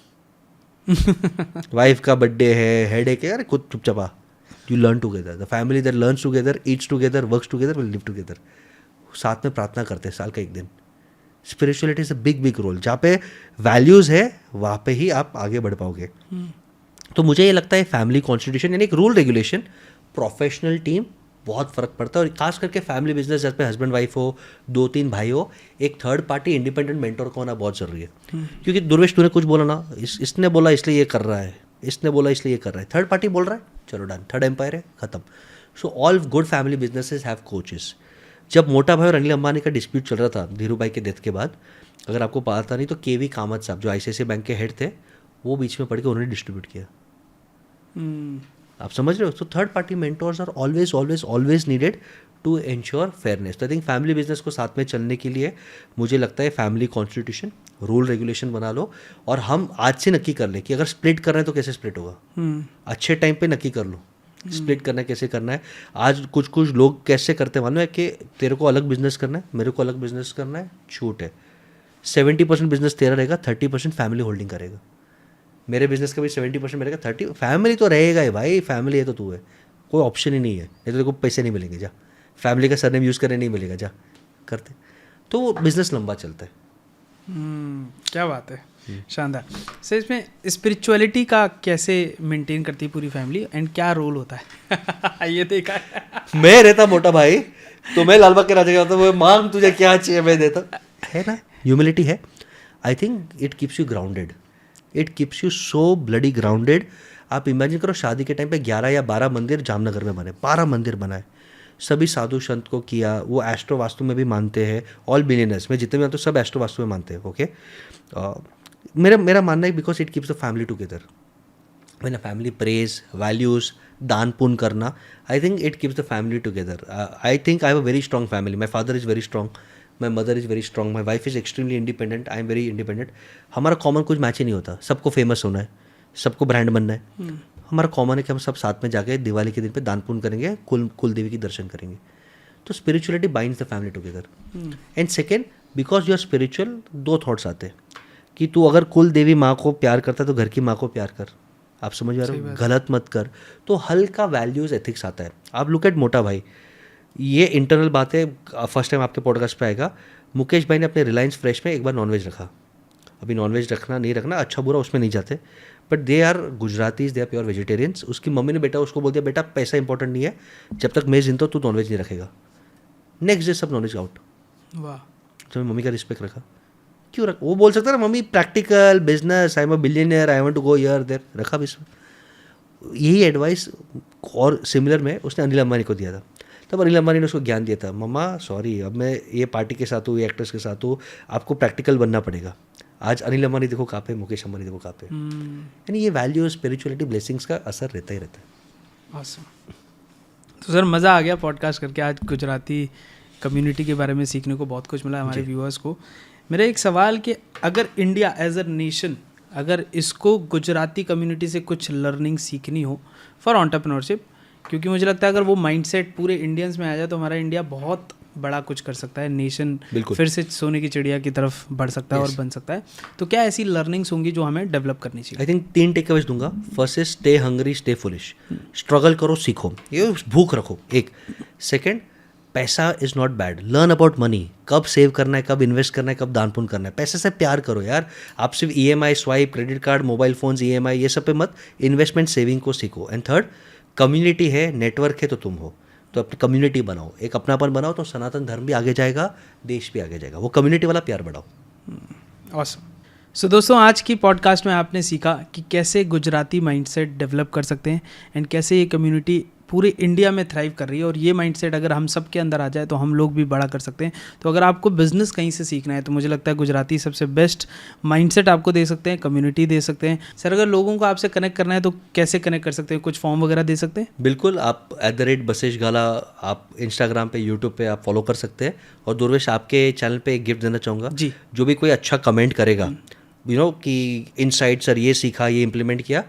वाइफ का बर्थडे है, हेडेक है, अरे खुद चुपचाप आ, you learn together, the family that learns together, eats together, works together, will live together. साथ में प्रार्थना करते हैं साल का एक दिन। Spirituality is a big role, जहाँ पे वैल्यूज़ है वहाँ पे ही आप आगे बढ़ पाओगे। तो मुझे ये लगता है फैमिली कॉन्स्टिट्यूशन यानी एक रूल रेगुलेशन, प्रोफेशनल टीम, बहुत फ़र्क पड़ता है। और खास करके फैमिली बिजनेस जहाँ पे हस्बैंड वाइफ हो, 2-3 भाई हो, एक थर्ड पार्टी इंडिपेंडेंट मेंटर का होना बहुत ज़रूरी है। क्योंकि दुर्वेश तूने कुछ बोला ना, इसने बोला इसलिए ये कर रहा है, इसने बोला इसलिए ये कर रहा है, थर्ड पार्टी बोल रहा है, चलो डन, थर्ड एम्पायर है, खत्म। So all good family businesses have coaches. जब मोटा भाई और अनिल अंबानी का डिस्प्यूट चल रहा था धीरू भाई के डेथ के बाद, अगर आपको पता नहीं तो केवी कामत साहब जो ICICI बैंक के हेड थे, वो बीच में पढ़ के उन्होंने डिस्ट्रीब्यूट किया। आप समझ रहे हो? तो third party mentors are always needed to ensure fairness. तो आई थिंक फैमिली बिजनेस को साथ में चलने के लिए मुझे लगता है फैमिली कॉन्स्टिट्यूशन, रूल रेगुलेशन बना लो, और हम आज से नक्की कर ले कि अगर स्प्लिट कर रहे हैं तो कैसे स्प्लिट होगा। अच्छे टाइम पे नक्की कर लो स्प्लिट करना है, कैसे करना है। आज कुछ लोग कैसे करते हैं मालूम है कि तेरे को अलग बिजनेस करना है, मेरे को अलग बिजनेस करना है, छूट है, 70% बिजनेस तेरा रहेगा, 30% फैमिली होल्डिंग करेगा। मेरे बिजनेस का भी 70% मेरे का, 30 फैमिली तो रहेगा ही भाई, फैमिली है तो तू है, कोई ऑप्शन ही नहीं है, नहीं तो देखो पैसे नहीं मिलेंगे, जा फैमिली का सरनेम यूज़ करने नहीं मिलेगा, जा करते, तो वो बिजनेस लंबा चलता है। क्या बात है, शानदार। सर इसमें स्पिरिचुअलिटी का कैसे मेंटेन करती है पूरी फैमिली एंड क्या रोल होता है? ये देखा है मैं रहता मोटा भाई तो मैं लालबाग के राजा जाता हूँ, मांग तुझे क्या चाहिए मैं देता, है ना, ह्यूमिलिटी है। I think it keeps you grounded, it keeps you so bloody grounded. आप इमेजिन करो शादी के टाइम पे 11 या 12 मंदिर जामनगर में बने, 12 मंदिर बनाए, सभी साधु संत को किया, वो एस्ट्रो वास्तु में भी मानते हैं, ऑल बिलियनर्स में जितने भी मानते हैं सब एस्ट्रो वास्तु में मानते हैं। ओके, मेरा मानना है because it keeps the family together. When a family praise, values, दान पुण्य करना, I think it keeps the family together. I think I have a very strong family, my father is very strong, my mother is very strong, my wife is extremely independent, I am very independent. हमारा कॉमन कुछ मैच ही नहीं होता, सबको फेमस होना है, सबको ब्रांड बनना है। हमारा कॉमन है कि हम सब साथ में जाके दिवाली के दिन पे दान पुण्य करेंगे, कुल देवी की दर्शन करेंगे। तो spirituality binds the family together. And second, because you are spiritual, 2 thoughts आते हैं कि तू अगर कुल देवी माँ को प्यार करता है तो घर की माँ को प्यार कर, आप समझ रहे हो, गलत मत कर, तो हल्का वैल्यूज एथिक्स आता है। आप लुक एट मोटा भाई, ये इंटरनल बात है, फर्स्ट टाइम आपके पॉडकास्ट पे आएगा। मुकेश भाई ने अपने रिलायंस फ्रेश में एक बार नॉनवेज रखा, अभी नॉनवेज रखना नहीं रखना अच्छा बुरा उसमें नहीं जाते, but they are Gujaratis, they are pure vegetarians. उसकी मम्मी ने बेटा उसको बोल दिया, बेटा पैसा इंपॉर्टेंट नहीं है, जब तक मैं जिंदा तू नॉनवेज नहीं रखेगा। नेक्स्ट डे सब नॉनवेज आउट। वाह, तो मम्मी का रिस्पेक्ट रखा, क्यों रख, वो बोल सकता है ना mummy practical business, I am a billionaire, I want to go here there, रखा भी इसमें। यही एडवाइस और सिमिलर में उसने अनिल अंबानी को दिया था। तब अनिल अंबानी ने उसको ज्ञान दिया था, मम्मा सॉरी, अब मैं ये पार्टी के साथ हूँ, ये एक्टर्स के साथ हूँ, आपको प्रैक्टिकल बनना पड़ेगा। आज अनिल अंबानी देखो कहाँ पे, मुकेश अंबानी देखो कहाँ पे। यानी ये वैल्यू, स्पिरिचुअलिटी, ब्लेसिंग्स का असर रहता ही रहता है। awesome. तो सर मज़ा आ गया पॉडकास्ट करके, आज गुजराती कम्युनिटी के बारे में सीखने को बहुत कुछ मिला हमारे व्यूअर्स को। मेरा एक सवाल कि अगर इंडिया एज अ नेशन, अगर इसको गुजराती कम्युनिटी से कुछ लर्निंग सीखनी हो फॉर एंटरप्रेन्योरशिप, क्योंकि मुझे लगता है अगर वो माइंडसेट पूरे इंडियंस में आ जाए तो हमारा इंडिया बहुत बड़ा कुछ कर सकता है, नेशन फिर से सोने की चिड़िया की तरफ बढ़ सकता है और बन सकता है। तो क्या ऐसी लर्निंग्स होंगी जो हमें डेवलप करनी चाहिए? आई थिंक 3 टेकअवेज दूंगा। First is stay hungry, stay foolish, struggle करो, सीखो, ये भूख रखो, एक। सेकेंड, पैसा is not bad, learn about money, कब सेव करना है, कब इन्वेस्ट करना है, कब दान पुण्य करना है। पैसे से प्यार करो यार, आप सिर्फ EMI, swipe, credit card, mobile phones, EMI ये सब पे मत, इन्वेस्टमेंट सेविंग को सीखो। एंड थर्ड, कम्युनिटी है, नेटवर्क है तो तुम हो, तो अपनी कम्युनिटी बनाओ, एक अपनापन बनाओ, तो सनातन धर्म भी आगे जाएगा, देश भी आगे जाएगा। वो कम्युनिटी वाला प्यार बढ़ाओ। ऑसम। सो दोस्तों, आज की पॉडकास्ट में आपने सीखा कि कैसे गुजराती माइंडसेट डेवलप कर सकते हैं एंड कैसे ये कम्युनिटी पूरे इंडिया में थ्राइव कर रही है, और ये माइंडसेट अगर हम सब के अंदर आ जाए तो हम लोग भी बड़ा कर सकते हैं। तो अगर आपको बिजनेस कहीं से सीखना है तो मुझे लगता है गुजराती सबसे बेस्ट माइंडसेट आपको दे सकते हैं, कम्युनिटी दे सकते हैं। सर, अगर लोगों को आपसे कनेक्ट करना है तो कैसे कनेक्ट कर सकते हैं? कुछ फॉर्म वगैरह दे सकते हैं? बिल्कुल, आप @बसेश गाला आप इंस्टाग्राम पे, यूट्यूब पे आप फॉलो कर सकते हैं। और दुर्वेश, आपके चैनल पे एक गिफ्ट देना चाहूँगा जी। जो भी कोई अच्छा कमेंट करेगा कि इनसाइट सर ये सीखा, ये इम्प्लीमेंट किया,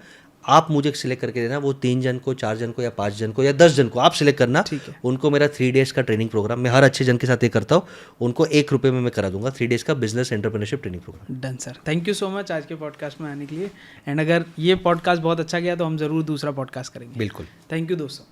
आप मुझे सिलेक्ट करके देना। वो 3 जन को, 4 जन को या 5 जन को या 10 जन को आप सिलेक्ट करना। ठीक है। उनको मेरा 3 डेज़ का ट्रेनिंग प्रोग्राम, मैं हर अच्छे जन के साथ ये करता हूँ, उनको ₹1 में मैं करा दूंगा 3 डेज़ का business entrepreneurship training programme. Done sir, thank you so much आज के पॉडकास्ट में आने के लिए। एंड अगर ये पॉडकास्ट बहुत अच्छा गया तो हम ज़रूर दूसरा पॉडकास्ट करेंगे। बिल्कुल। थैंक यू दोस्तों।